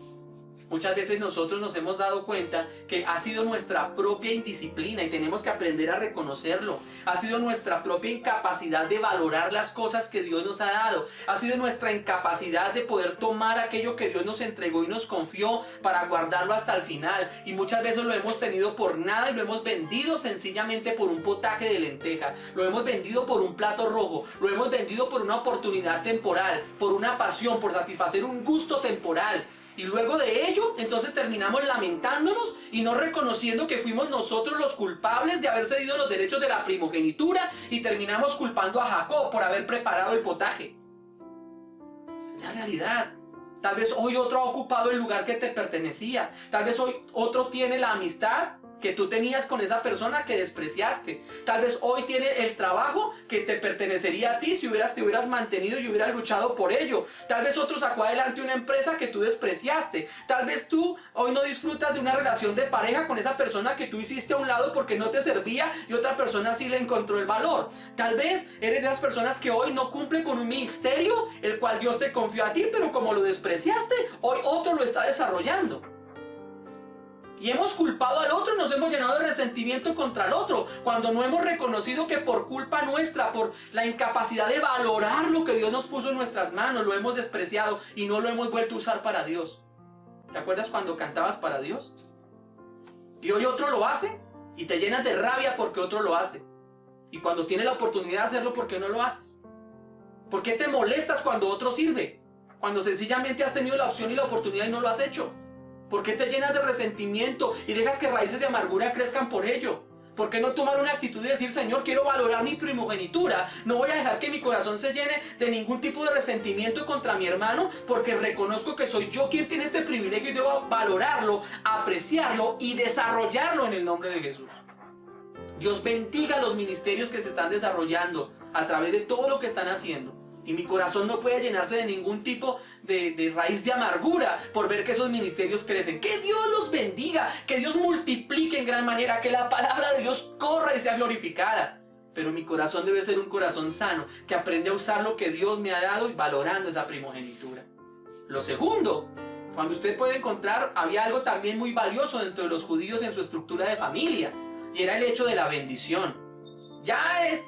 Speaker 1: Muchas veces nosotros nos hemos dado cuenta que ha sido nuestra propia indisciplina y tenemos que aprender a reconocerlo. Ha sido nuestra propia incapacidad de valorar las cosas que Dios nos ha dado. Ha sido nuestra incapacidad de poder tomar aquello que Dios nos entregó y nos confió para guardarlo hasta el final. Y muchas veces lo hemos tenido por nada y lo hemos vendido sencillamente por un potaje de lenteja. Lo hemos vendido por un plato rojo. Lo hemos vendido por una oportunidad temporal, por una pasión, por satisfacer un gusto temporal. Y luego de ello, entonces terminamos lamentándonos y no reconociendo que fuimos nosotros los culpables de haber cedido los derechos de la primogenitura, y terminamos culpando a Jacob por haber preparado el potaje. La realidad. Tal vez hoy otro ha ocupado el lugar que te pertenecía. Tal vez hoy otro tiene la amistad que tú tenías con esa persona que despreciaste. Tal vez hoy tiene el trabajo que te pertenecería a ti si te hubieras mantenido y hubieras luchado por ello. Tal vez otro sacó adelante una empresa que tú despreciaste. Tal vez tú hoy no disfrutas de una relación de pareja con esa persona que tú hiciste a un lado porque no te servía y otra persona sí le encontró el valor. Tal vez eres de esas personas que hoy no cumplen con un ministerio el cual Dios te confió a ti, pero como lo despreciaste, hoy otro lo está desarrollando. Y hemos culpado al otro y nos hemos llenado de resentimiento contra el otro, cuando no hemos reconocido que por culpa nuestra, por la incapacidad de valorar lo que Dios nos puso en nuestras manos, lo hemos despreciado y no lo hemos vuelto a usar para Dios. ¿Te acuerdas cuando cantabas para Dios? Y hoy otro lo hace y te llenas de rabia porque otro lo hace. Y cuando tienes la oportunidad de hacerlo, ¿por qué no lo haces? ¿Por qué te molestas cuando otro sirve? Cuando sencillamente has tenido la opción y la oportunidad y no lo has hecho. ¿Por qué te llenas de resentimiento y dejas que raíces de amargura crezcan por ello? ¿Por qué no tomar una actitud de decir, Señor, quiero valorar mi primogenitura? No voy a dejar que mi corazón se llene de ningún tipo de resentimiento contra mi hermano, porque reconozco que soy yo quien tiene este privilegio y debo valorarlo, apreciarlo y desarrollarlo en el nombre de Jesús. Dios bendiga los ministerios que se están desarrollando a través de todo lo que están haciendo. Y mi corazón no puede llenarse de ningún tipo de raíz de amargura por ver que esos ministerios crecen. Que Dios los bendiga, que Dios multiplique en gran manera, que la palabra de Dios corra y sea glorificada. Pero mi corazón debe ser un corazón sano, que aprende a usar lo que Dios me ha dado y valorando esa primogenitura. Lo segundo, cuando usted puede encontrar, había algo también muy valioso dentro de los judíos en su estructura de familia, y era el hecho de la bendición. Ya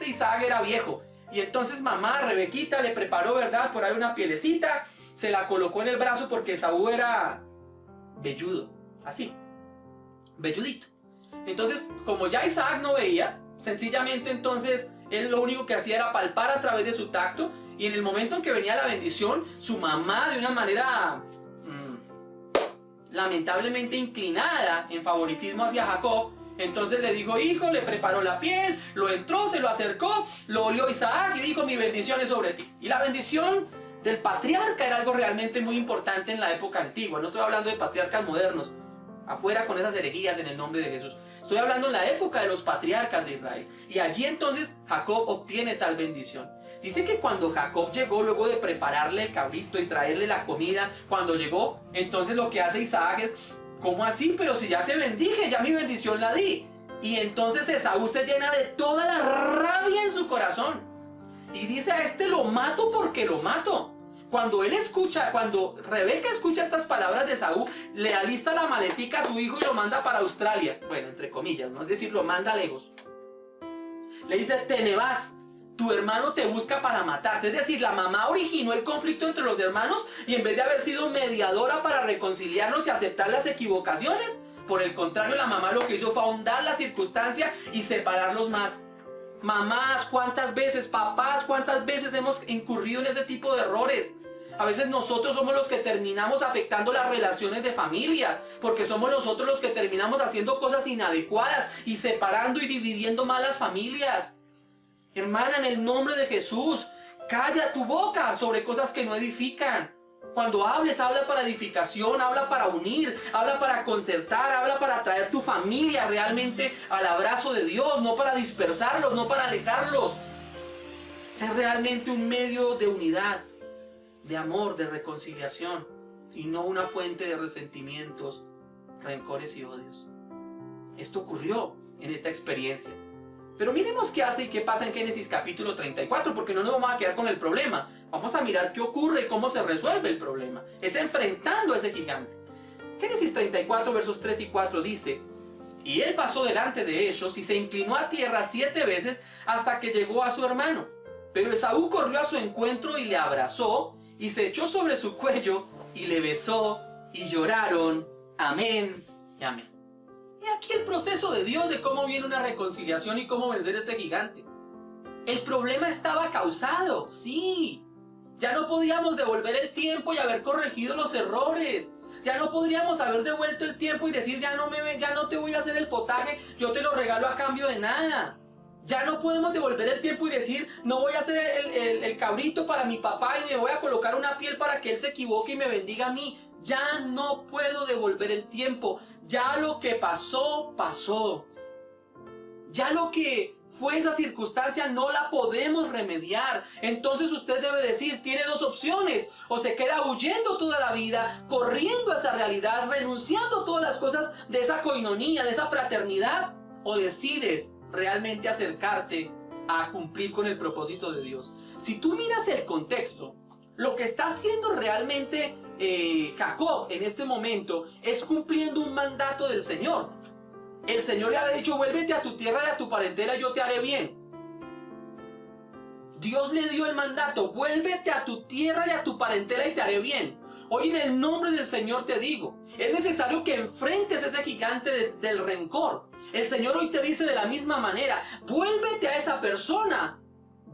Speaker 1: Isaac era viejo. Y entonces mamá, Rebequita, le preparó, ¿verdad? Por ahí una pielecita, se la colocó en el brazo porque Esaú era velludo, así, velludito. Entonces, como ya Isaac no veía, sencillamente entonces él lo único que hacía era palpar a través de su tacto, y en el momento en que venía la bendición, su mamá de una manera lamentablemente inclinada en favoritismo hacia Jacob, entonces le dijo, hijo, le preparó la piel, lo entró, se lo acercó, lo olió Isaac y dijo, mi bendición es sobre ti. Y la bendición del patriarca era algo realmente muy importante en la época antigua. No estoy hablando de patriarcas modernos, afuera con esas herejías en el nombre de Jesús. Estoy hablando en la época de los patriarcas de Israel. Y allí entonces Jacob obtiene tal bendición. Dice que cuando Jacob llegó, luego de prepararle el cabrito y traerle la comida, cuando llegó, entonces lo que hace Isaac es, ¿cómo así? Pero si ya te bendije, ya mi bendición la di. Y entonces Esaú se llena de toda la rabia en su corazón. Y dice, a este lo mato porque lo mato. Cuando Rebeca escucha estas palabras de Esaú, le alista la maletica a su hijo y lo manda para Australia. Bueno, entre comillas, ¿no? Es decir, lo manda lejos. Le dice, te me vas. Tu hermano te busca para matarte. Es decir, la mamá originó el conflicto entre los hermanos y en vez de haber sido mediadora para reconciliarlos y aceptar las equivocaciones, por el contrario, la mamá lo que hizo fue ahondar la circunstancia y separarlos más. Mamás, ¿cuántas veces? Papás, ¿cuántas veces hemos incurrido en ese tipo de errores? A veces nosotros somos los que terminamos afectando las relaciones de familia, porque somos nosotros los que terminamos haciendo cosas inadecuadas y separando y dividiendo más las familias. Hermana, en el nombre de Jesús, calla tu boca sobre cosas que no edifican. Cuando hables, habla para edificación, habla para unir, habla para concertar, habla para traer tu familia realmente al abrazo de Dios, no para dispersarlos, no para alejarlos. Ser realmente un medio de unidad, de amor, de reconciliación, y no una fuente de resentimientos, rencores y odios. Esto ocurrió en esta experiencia. Pero miremos qué hace y qué pasa en Génesis capítulo 34, porque no nos vamos a quedar con el problema. Vamos a mirar qué ocurre y cómo se resuelve el problema. Es enfrentando a ese gigante. Génesis 34, versos 3 y 4 dice, y él pasó delante de ellos y se inclinó a tierra 7 veces hasta que llegó a su hermano. Pero Esaú corrió a su encuentro y le abrazó y se echó sobre su cuello y le besó y lloraron. Amén y amén. Y aquí el proceso de Dios de cómo viene una reconciliación y cómo vencer este gigante. El problema estaba causado, sí. Ya no podíamos devolver el tiempo y haber corregido los errores. Ya no podríamos haber devuelto el tiempo y decir ya no te voy a hacer el potaje, yo te lo regalo a cambio de nada. Ya no podemos devolver el tiempo y decir, no voy a hacer el cabrito para mi papá y me voy a colocar una piel para que él se equivoque y me bendiga a mí. Ya no puedo devolver el tiempo. Ya lo que pasó, pasó. Ya lo que fue esa circunstancia no la podemos remediar. Entonces usted debe decir, tiene dos opciones. O se queda huyendo toda la vida, corriendo a esa realidad, renunciando a todas las cosas de esa coinonía, de esa fraternidad. O decides realmente acercarte a cumplir con el propósito de Dios. Si tú miras el contexto, lo que está haciendo realmente Jacob en este momento es cumpliendo un mandato del Señor. El Señor le había dicho, vuélvete a tu tierra y a tu parentela, yo te haré bien. Dios le dio el mandato, vuélvete a tu tierra y a tu parentela y te haré bien. Hoy en el nombre del Señor te digo, es necesario que enfrentes ese gigante del rencor. El Señor hoy te dice de la misma manera, vuélvete a esa persona,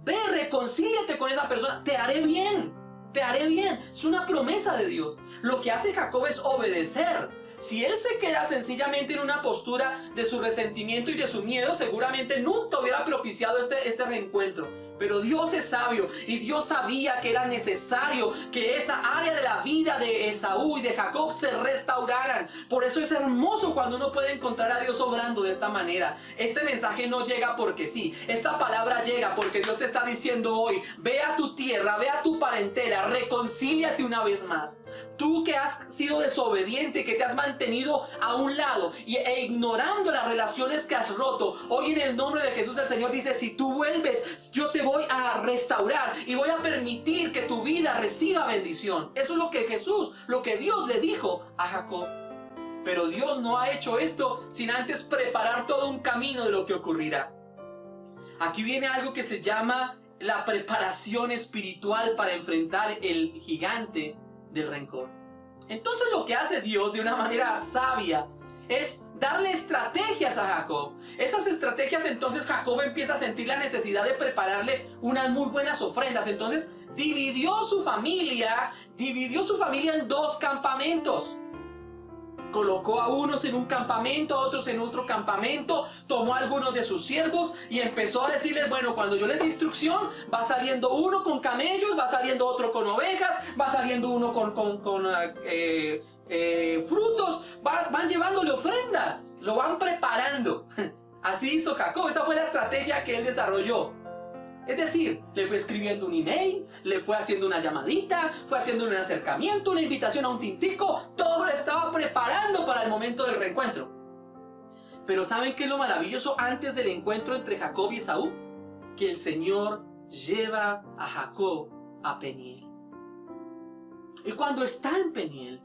Speaker 1: ve, reconcíliate con esa persona, te haré bien, te haré bien. Es una promesa de Dios. Lo que hace Jacob es obedecer. Si él se queda sencillamente en una postura de su resentimiento y de su miedo, seguramente nunca hubiera propiciado este reencuentro. Pero Dios es sabio y Dios sabía que era necesario que esa área de la vida de Esaú y de Jacob se restauraran. Por eso es hermoso cuando uno puede encontrar a Dios obrando de esta manera. Este mensaje no llega porque sí. Esta palabra llega porque Dios te está diciendo hoy, ve a tu tierra, ve a tu parentela, reconcíliate una vez más. Tú que has sido desobediente, que te has mantenido a un lado e ignorando las relaciones que has roto, hoy en el nombre de Jesús el Señor dice, si tú vuelves, yo te voy a restaurar y voy a permitir que tu vida reciba bendición. Eso es lo que Jesús, lo que Dios le dijo a Jacob. Pero Dios no ha hecho esto sin antes preparar todo un camino de lo que ocurrirá. Aquí viene algo que se llama la preparación espiritual para enfrentar el gigante del rencor. Entonces lo que hace Dios de una manera sabia es darle estrategias a Jacob. Esas estrategias, entonces Jacob empieza a sentir la necesidad de prepararle unas muy buenas ofrendas. Entonces dividió su familia en dos campamentos. Colocó a unos en un campamento, a otros en otro campamento, tomó a algunos de sus siervos y empezó a decirles, bueno, cuando yo les dé instrucción, va saliendo uno con camellos, va saliendo otro con ovejas, va saliendo uno con frutos, van llevándole ofrendas, lo van preparando. Así hizo Jacob, esa fue la estrategia que él desarrolló. Es decir, le fue escribiendo un email, le fue haciendo una llamadita, fue haciendo un acercamiento, una invitación a un tintico, todo lo estaba preparando para el momento del reencuentro. Pero ¿saben qué es lo maravilloso antes del encuentro entre Jacob y Esaú? Que el Señor lleva a Jacob a Peniel. Y cuando está en Peniel,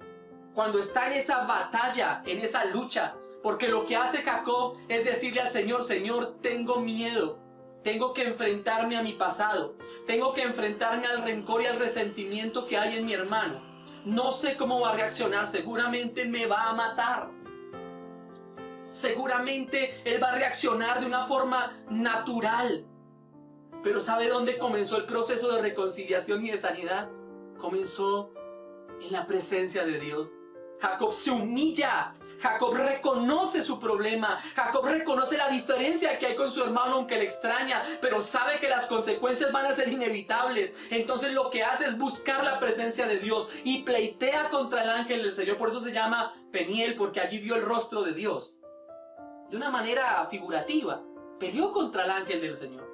Speaker 1: cuando está en esa batalla, en esa lucha, porque lo que hace Jacob es decirle al Señor, Señor, tengo miedo. Tengo que enfrentarme a mi pasado. Tengo que enfrentarme al rencor y al resentimiento que hay en mi hermano. No sé cómo va a reaccionar. Seguramente me va a matar. Seguramente él va a reaccionar de una forma natural. Pero ¿sabe dónde comenzó el proceso de reconciliación y de sanidad? Comenzó en la presencia de Dios. Jacob se humilla, Jacob reconoce su problema, Jacob reconoce la diferencia que hay con su hermano aunque le extraña, pero sabe que las consecuencias van a ser inevitables. Entonces lo que hace es buscar la presencia de Dios y pleitea contra el ángel del Señor. Por eso se llama Peniel, porque allí vio el rostro de Dios. De una manera figurativa, peleó contra el ángel del Señor.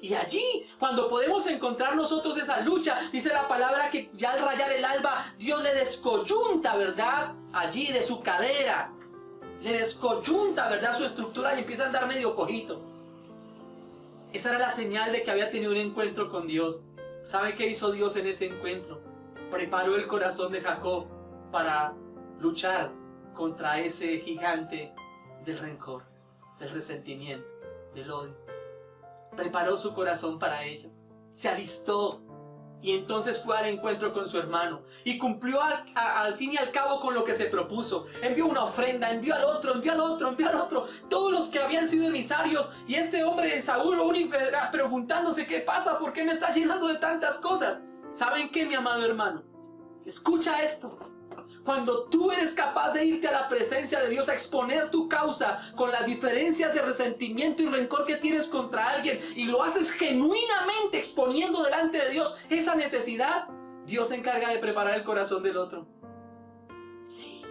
Speaker 1: Y allí, cuando podemos encontrar nosotros esa lucha, dice la palabra que ya al rayar el alba, Dios le descoyunta, ¿verdad? Allí de su cadera, le descoyunta, ¿verdad? Su estructura y empieza a andar medio cojito. Esa era la señal de que había tenido un encuentro con Dios. ¿Sabe qué hizo Dios en ese encuentro? Preparó el corazón de Jacob para luchar contra ese gigante del rencor, del resentimiento, del odio. Preparó su corazón para ello, se alistó y entonces fue al encuentro con su hermano y cumplió al fin y al cabo con lo que se propuso. Envió una ofrenda, envió al otro, todos los que habían sido emisarios, y este hombre de Saúl lo único que era preguntándose qué pasa, por qué me está llenando de tantas cosas. ¿Saben qué, mi amado hermano? Escucha esto. Cuando tú eres capaz de irte a la presencia de Dios a exponer tu causa con las diferencias de resentimiento y rencor que tienes contra alguien y lo haces genuinamente exponiendo delante de Dios esa necesidad, Dios se encarga de preparar el corazón del otro. Sí.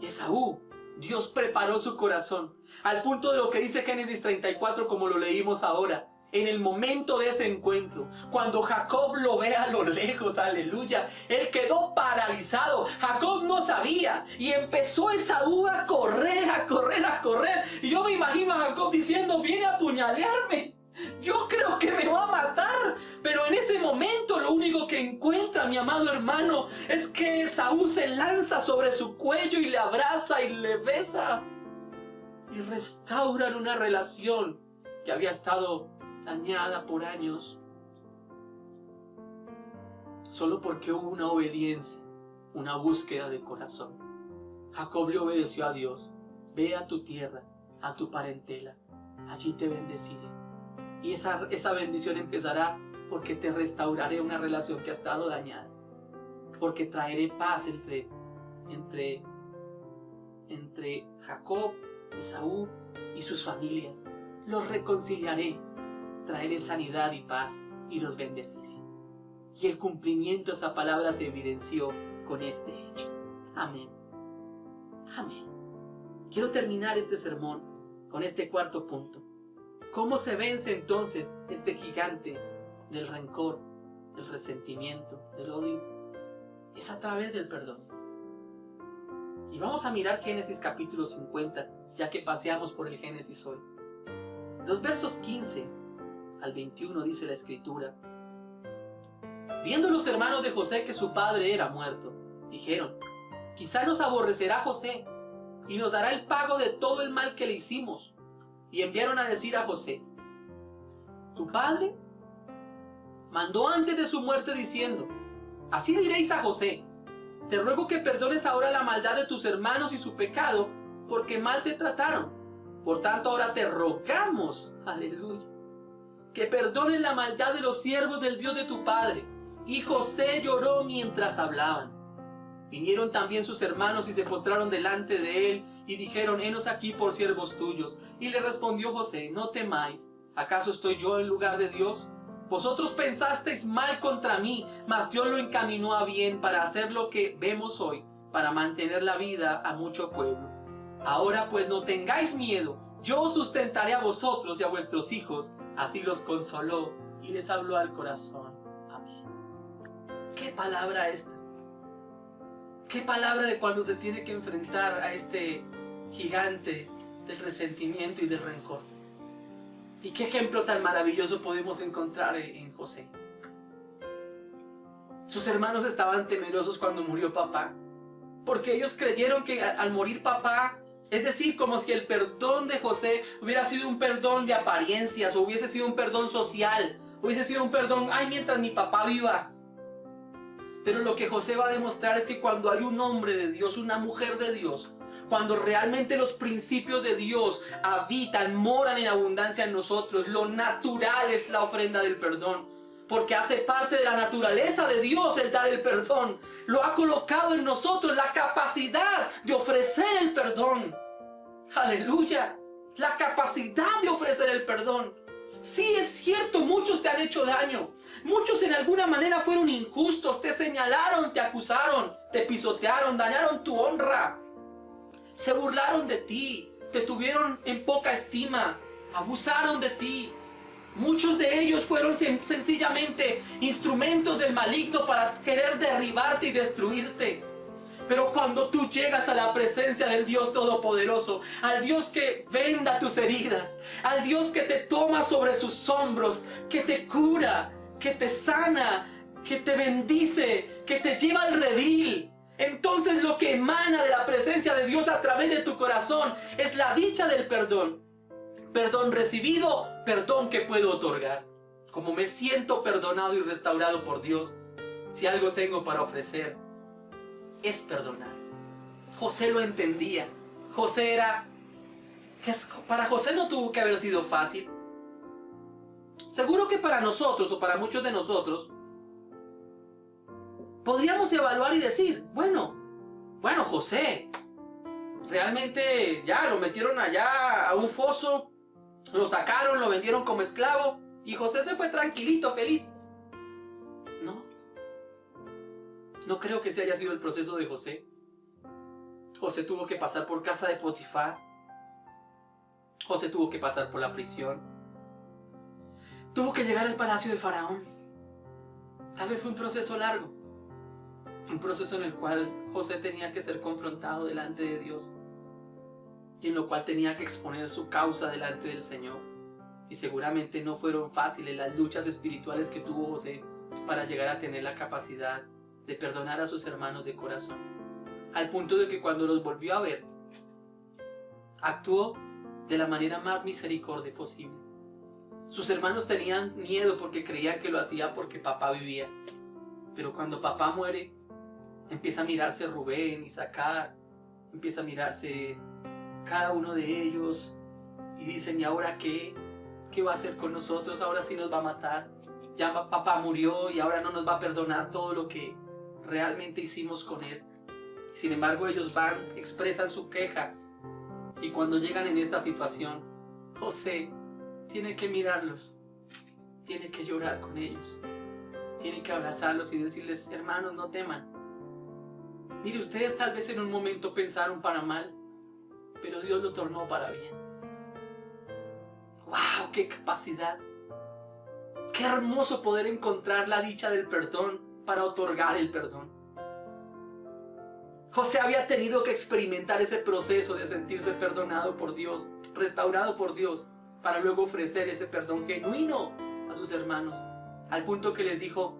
Speaker 1: Esaú, Dios preparó su corazón al punto de lo que dice Génesis 34 como lo leímos ahora. En el momento de ese encuentro, cuando Jacob lo ve a lo lejos, aleluya, él quedó paralizado. Jacob no sabía y empezó Esaú a correr, a correr, a correr. Y yo me imagino a Jacob diciendo, viene a apuñalearme. Yo creo que me va a matar. Pero en ese momento lo único que encuentra, mi amado hermano, es que Esaú se lanza sobre su cuello y le abraza y le besa. Y restauran una relación que había estado dañada por años, solo porque hubo una obediencia, una búsqueda de corazón. Jacob le obedeció a Dios. Ve a tu tierra, a tu parentela, allí te bendeciré. Y esa bendición empezará porque te restauraré una relación que ha estado dañada, porque traeré paz entre Jacob, Esaú y sus familias. Los reconciliaré. Traeré sanidad y paz y los bendeciré. Y el cumplimiento de esa palabra se evidenció con este hecho. Amén. Amén. Quiero terminar este sermón con este cuarto punto. ¿Cómo se vence entonces este gigante del rencor, del resentimiento, del odio? Es a través del perdón. Y vamos a mirar Génesis capítulo 50, ya que paseamos por el Génesis hoy. Los versos 15 al 21 dice la escritura: viendo los hermanos de José que su padre era muerto, dijeron, quizá nos aborrecerá José y nos dará el pago de todo el mal que le hicimos. Y enviaron a decir a José, tu padre mandó antes de su muerte diciendo, así diréis a José, te ruego que perdones ahora la maldad de tus hermanos y su pecado, porque mal te trataron. Por tanto ahora te rogamos, aleluya, que perdonen la maldad de los siervos del Dios de tu padre. Y José lloró mientras hablaban. Vinieron también sus hermanos y se postraron delante de él y dijeron, henos aquí por siervos tuyos. Y le respondió José, no temáis, ¿acaso estoy yo en lugar de Dios? Vosotros pensasteis mal contra mí, mas Dios lo encaminó a bien para hacer lo que vemos hoy, para mantener la vida a mucho pueblo. Ahora pues no tengáis miedo, yo os sustentaré a vosotros y a vuestros hijos. Así los consoló y les habló al corazón. Amén. ¿Qué palabra esta? ¿Qué palabra de cuando se tiene que enfrentar a este gigante del resentimiento y del rencor? ¿Y qué ejemplo tan maravilloso podemos encontrar en José? Sus hermanos estaban temerosos cuando murió papá, porque ellos creyeron que al morir papá, es decir, como si el perdón de José hubiera sido un perdón de apariencias, o hubiese sido un perdón social, hubiese sido un perdón, ay, mientras mi papá viva. Pero lo que José va a demostrar es que cuando hay un hombre de Dios, una mujer de Dios, cuando realmente los principios de Dios habitan, moran en abundancia en nosotros, lo natural es la ofrenda del perdón. Porque hace parte de la naturaleza de Dios el dar el perdón. Lo ha colocado en nosotros la capacidad de ofrecer el perdón. Aleluya. La capacidad de ofrecer el perdón. Sí, es cierto, muchos te han hecho daño. Muchos en alguna manera fueron injustos, te señalaron, te acusaron, te pisotearon, dañaron tu honra. Se burlaron de ti, te tuvieron en poca estima, abusaron de ti. Muchos de ellos fueron sencillamente instrumentos del maligno para querer derribarte y destruirte. Pero cuando tú llegas a la presencia del Dios Todopoderoso, al Dios que venda tus heridas, al Dios que te toma sobre sus hombros, que te cura, que te sana, que te bendice, que te lleva al redil, entonces lo que emana de la presencia de Dios a través de tu corazón es la dicha del perdón. Perdón recibido, perdón que puedo otorgar. Como me siento perdonado y restaurado por Dios, si algo tengo para ofrecer, es perdonar. José lo entendía. Para José no tuvo que haber sido fácil. Seguro que para nosotros o para muchos de nosotros podríamos evaluar y decir, bueno, José, realmente ya lo metieron allá a un foso, lo sacaron, lo vendieron como esclavo y José se fue tranquilito, feliz. No creo que ese haya sido el proceso de José. José tuvo que pasar por casa de Potifar. José tuvo que pasar por la prisión. Tuvo que llegar al palacio de Faraón. Tal vez fue un proceso largo. Un proceso en el cual José tenía que ser confrontado delante de Dios. Y en lo cual tenía que exponer su causa delante del Señor. Y seguramente no fueron fáciles las luchas espirituales que tuvo José para llegar a tener la capacidad de perdonar a sus hermanos de corazón. Al punto de que cuando los volvió a ver, actuó de la manera más misericordia posible. Sus hermanos tenían miedo porque creían que lo hacía porque papá vivía. Pero cuando papá muere, empieza a mirarse Rubén, Isaacar, empieza a mirarse cada uno de ellos y dicen, ¿y ahora qué? ¿Qué va a hacer con nosotros? Ahora sí nos va a matar. Ya papá murió y ahora no nos va a perdonar todo lo que realmente hicimos con él. Sin embargo, ellos van, expresan su queja y cuando llegan en esta situación, José tiene que mirarlos, tiene que llorar con ellos, tiene que abrazarlos y decirles, hermanos, no teman. Mire, ustedes tal vez en un momento pensaron para mal, pero Dios lo tornó para bien. ¡Wow! ¡Qué capacidad! ¡Qué hermoso poder encontrar la dicha del perdón para otorgar el perdón! José había tenido que experimentar ese proceso de sentirse perdonado por Dios, restaurado por Dios, para luego ofrecer ese perdón genuino a sus hermanos, al punto que les dijo,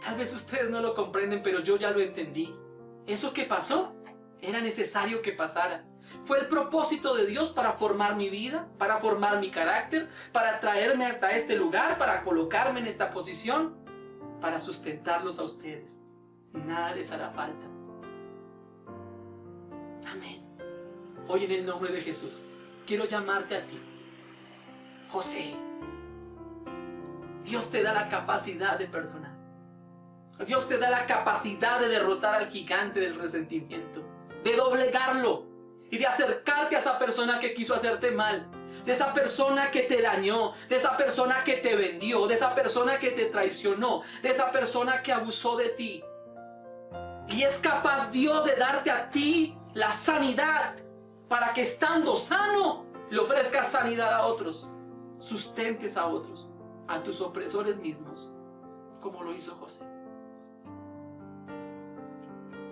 Speaker 1: tal vez ustedes no lo comprenden, pero yo ya lo entendí. Eso que pasó era necesario que pasara. Fue el propósito de Dios para formar mi vida, para formar mi carácter, para traerme hasta este lugar, para colocarme en esta posición, para sustentarlos a ustedes. Nada les hará falta. Amén. Hoy en el nombre de Jesús, quiero llamarte a ti. José, Dios te da la capacidad de perdonar. Dios te da la capacidad de derrotar al gigante del resentimiento, de doblegarlo y de acercarte a esa persona que quiso hacerte mal, de esa persona que te dañó, de esa persona que te vendió, de esa persona que te traicionó, de esa persona que abusó de ti. Y es capaz Dios de darte a ti la sanidad para que estando sano le ofrezcas sanidad a otros, sustentes a otros, a tus opresores mismos, como lo hizo José.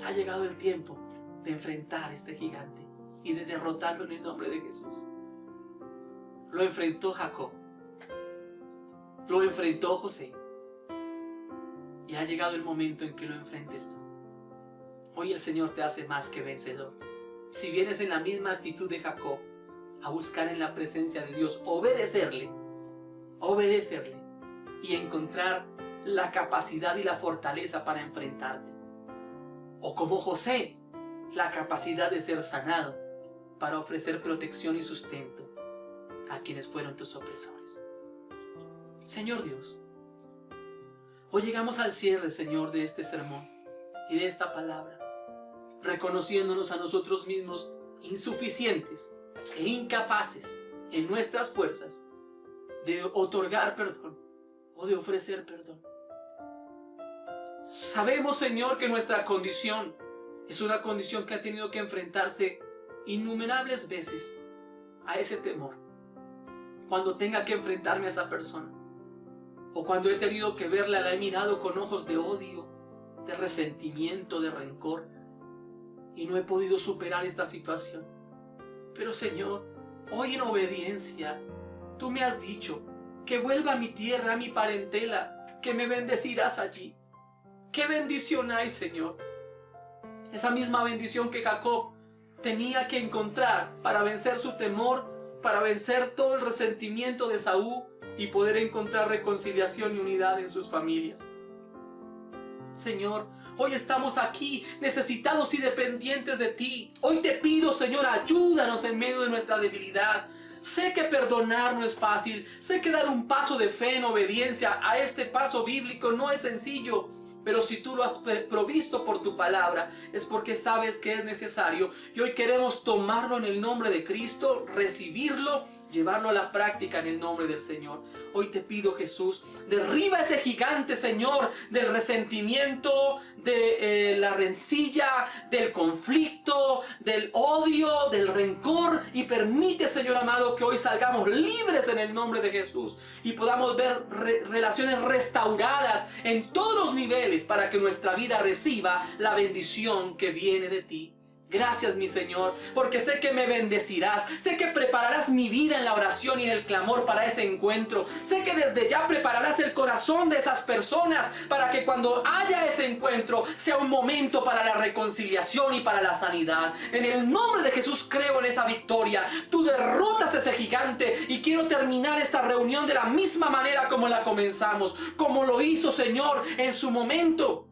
Speaker 1: Ha llegado el tiempo de enfrentar a este gigante y de derrotarlo en el nombre de Jesús. Lo enfrentó Jacob, lo enfrentó José, y ha llegado el momento en que lo enfrentes tú. Hoy el Señor te hace más que vencedor. Si vienes en la misma actitud de Jacob, a buscar en la presencia de Dios, obedecerle y encontrar la capacidad y la fortaleza para enfrentarte. O como José, la capacidad de ser sanado para ofrecer protección y sustento a quienes fueron tus opresores. Señor Dios, hoy llegamos al cierre, Señor, de este sermón y de esta palabra, reconociéndonos a nosotros mismos insuficientes e incapaces en nuestras fuerzas de otorgar perdón o de ofrecer perdón. Sabemos, Señor, que nuestra condición es una condición que ha tenido que enfrentarse innumerables veces a ese temor. Cuando tenga que enfrentarme a esa persona, o cuando he tenido que verla, la he mirado con ojos de odio, de resentimiento, de rencor, y no he podido superar esta situación. Pero, Señor, hoy en obediencia, tú me has dicho que vuelva a mi tierra, a mi parentela, que me bendecirás allí. ¡Qué bendición hay, Señor! Esa misma bendición que Jacob tenía que encontrar para vencer su temor, para vencer todo el resentimiento de Esaú y poder encontrar reconciliación y unidad en sus familias. Señor, hoy estamos aquí necesitados y dependientes de ti. Hoy te pido, Señor, ayúdanos en medio de nuestra debilidad. Sé que perdonar no es fácil, sé que dar un paso de fe en obediencia a este paso bíblico no es sencillo, pero si tú lo has provisto por tu palabra, es porque sabes que es necesario. Y hoy queremos tomarlo en el nombre de Cristo, recibirlo, llevarlo a la práctica en el nombre del Señor. Hoy te pido, Jesús, derriba ese gigante, Señor, del resentimiento, de la rencilla, del conflicto, del odio, del rencor, y permite, Señor amado, que hoy salgamos libres en el nombre de Jesús y podamos ver relaciones restauradas en todos los niveles para que nuestra vida reciba la bendición que viene de ti. Gracias, mi Señor, porque sé que me bendecirás, sé que prepararás mi vida en la oración y en el clamor para ese encuentro. Sé que desde ya prepararás el corazón de esas personas para que cuando haya ese encuentro sea un momento para la reconciliación y para la sanidad. En el nombre de Jesús creo en esa victoria. Tú derrotas ese gigante y quiero terminar esta reunión de la misma manera como la comenzamos, como lo hizo, Señor, en su momento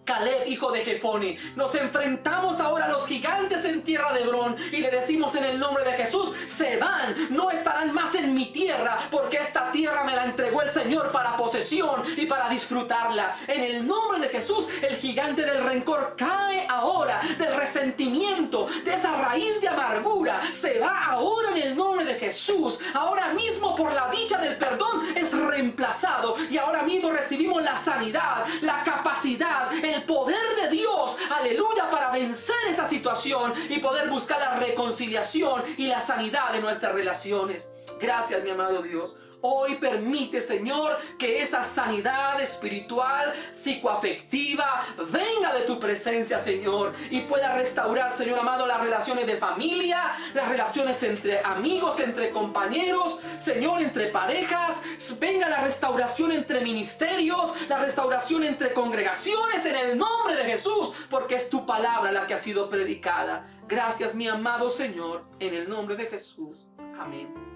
Speaker 1: Caleb, hijo de Jefone. Nos enfrentamos ahora a los gigantes en tierra de Hebrón y le decimos en el nombre de Jesús: se van, no estarán más en mi tierra, porque esta tierra me la entregó el Señor para posesión y para disfrutarla. En el nombre de Jesús, el gigante del rencor cae ahora, del resentimiento, de esa raíz de amargura, se va ahora en el nombre de Jesús. Ahora mismo, por la dicha del perdón, es reemplazado y ahora mismo recibimos la sanidad, la capacidad, el poder de Dios, aleluya, para vencer esa situación y poder buscar la reconciliación y la sanidad de nuestras relaciones. Gracias, mi amado Dios. Hoy permite, Señor, que esa sanidad espiritual, psicoafectiva, venga de tu presencia, Señor, y pueda restaurar, Señor amado, las relaciones de familia, las relaciones entre amigos, entre compañeros, Señor, entre parejas. Venga la restauración entre ministerios, la restauración entre congregaciones, en el nombre de Jesús, porque es tu palabra la que ha sido predicada. Gracias, mi amado Señor, en el nombre de Jesús. Amén.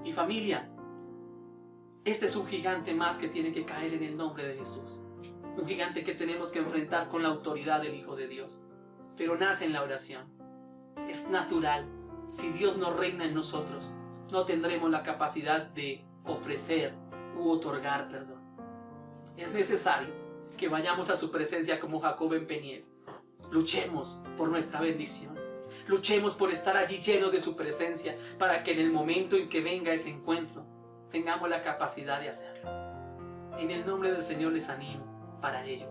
Speaker 1: Mi familia, este es un gigante más que tiene que caer en el nombre de Jesús. Un gigante que tenemos que enfrentar con la autoridad del Hijo de Dios. Pero nace en la oración. Es natural. Si Dios no reina en nosotros, no tendremos la capacidad de ofrecer u otorgar perdón. Es necesario que vayamos a su presencia como Jacob en Peniel. Luchemos por nuestra bendición. Luchemos por estar allí llenos de su presencia para que en el momento en que venga ese encuentro tengamos la capacidad de hacerlo. En el nombre del Señor les animo para ello.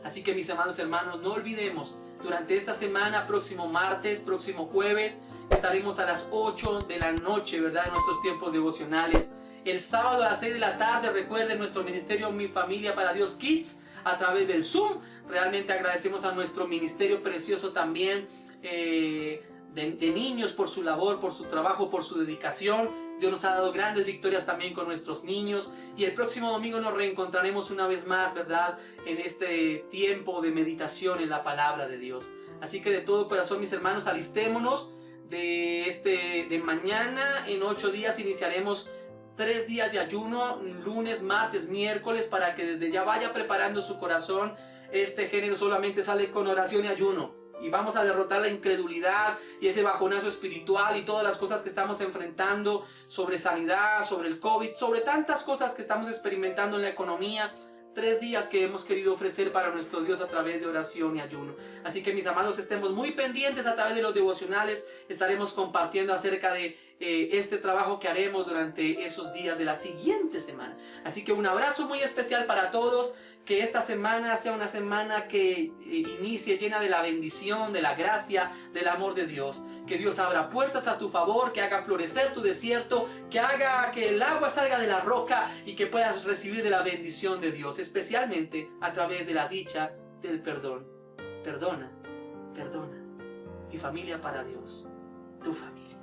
Speaker 1: Así que, mis amados hermanos, no olvidemos, durante esta semana, próximo martes, próximo jueves, estaremos a las 8 de la noche, ¿verdad?, en nuestros tiempos devocionales. El sábado a las 6 de la tarde, recuerden, nuestro ministerio Mi Familia para Dios Kids a través del Zoom. Realmente agradecemos a nuestro ministerio precioso también, de niños, por su labor, por su trabajo, por su dedicación. Dios nos ha dado grandes victorias también con nuestros niños, y el próximo domingo nos reencontraremos una vez más, ¿verdad?, en este tiempo de meditación en la palabra de Dios. Así que de todo corazón, mis hermanos, alistémonos. De mañana en 8 días iniciaremos 3 días de ayuno, lunes, martes, miércoles, para que desde ya vaya preparando su corazón. Este género solamente sale con oración y ayuno. Y vamos a derrotar la incredulidad y ese bajonazo espiritual y todas las cosas que estamos enfrentando, sobre sanidad, sobre el COVID, sobre tantas cosas que estamos experimentando en la economía. 3 días que hemos querido ofrecer para nuestro Dios a través de oración y ayuno. Así que, mis amados, estemos muy pendientes a través de los devocionales. Estaremos compartiendo acerca de este trabajo que haremos durante esos días de la siguiente semana. Así que un abrazo muy especial para todos. Que esta semana sea una semana que inicie llena de la bendición, de la gracia, del amor de Dios. Que Dios abra puertas a tu favor, que haga florecer tu desierto, que haga que el agua salga de la roca y que puedas recibir de la bendición de Dios, especialmente a través de la dicha del perdón. Perdona, perdona. Mi familia para Dios, tu familia.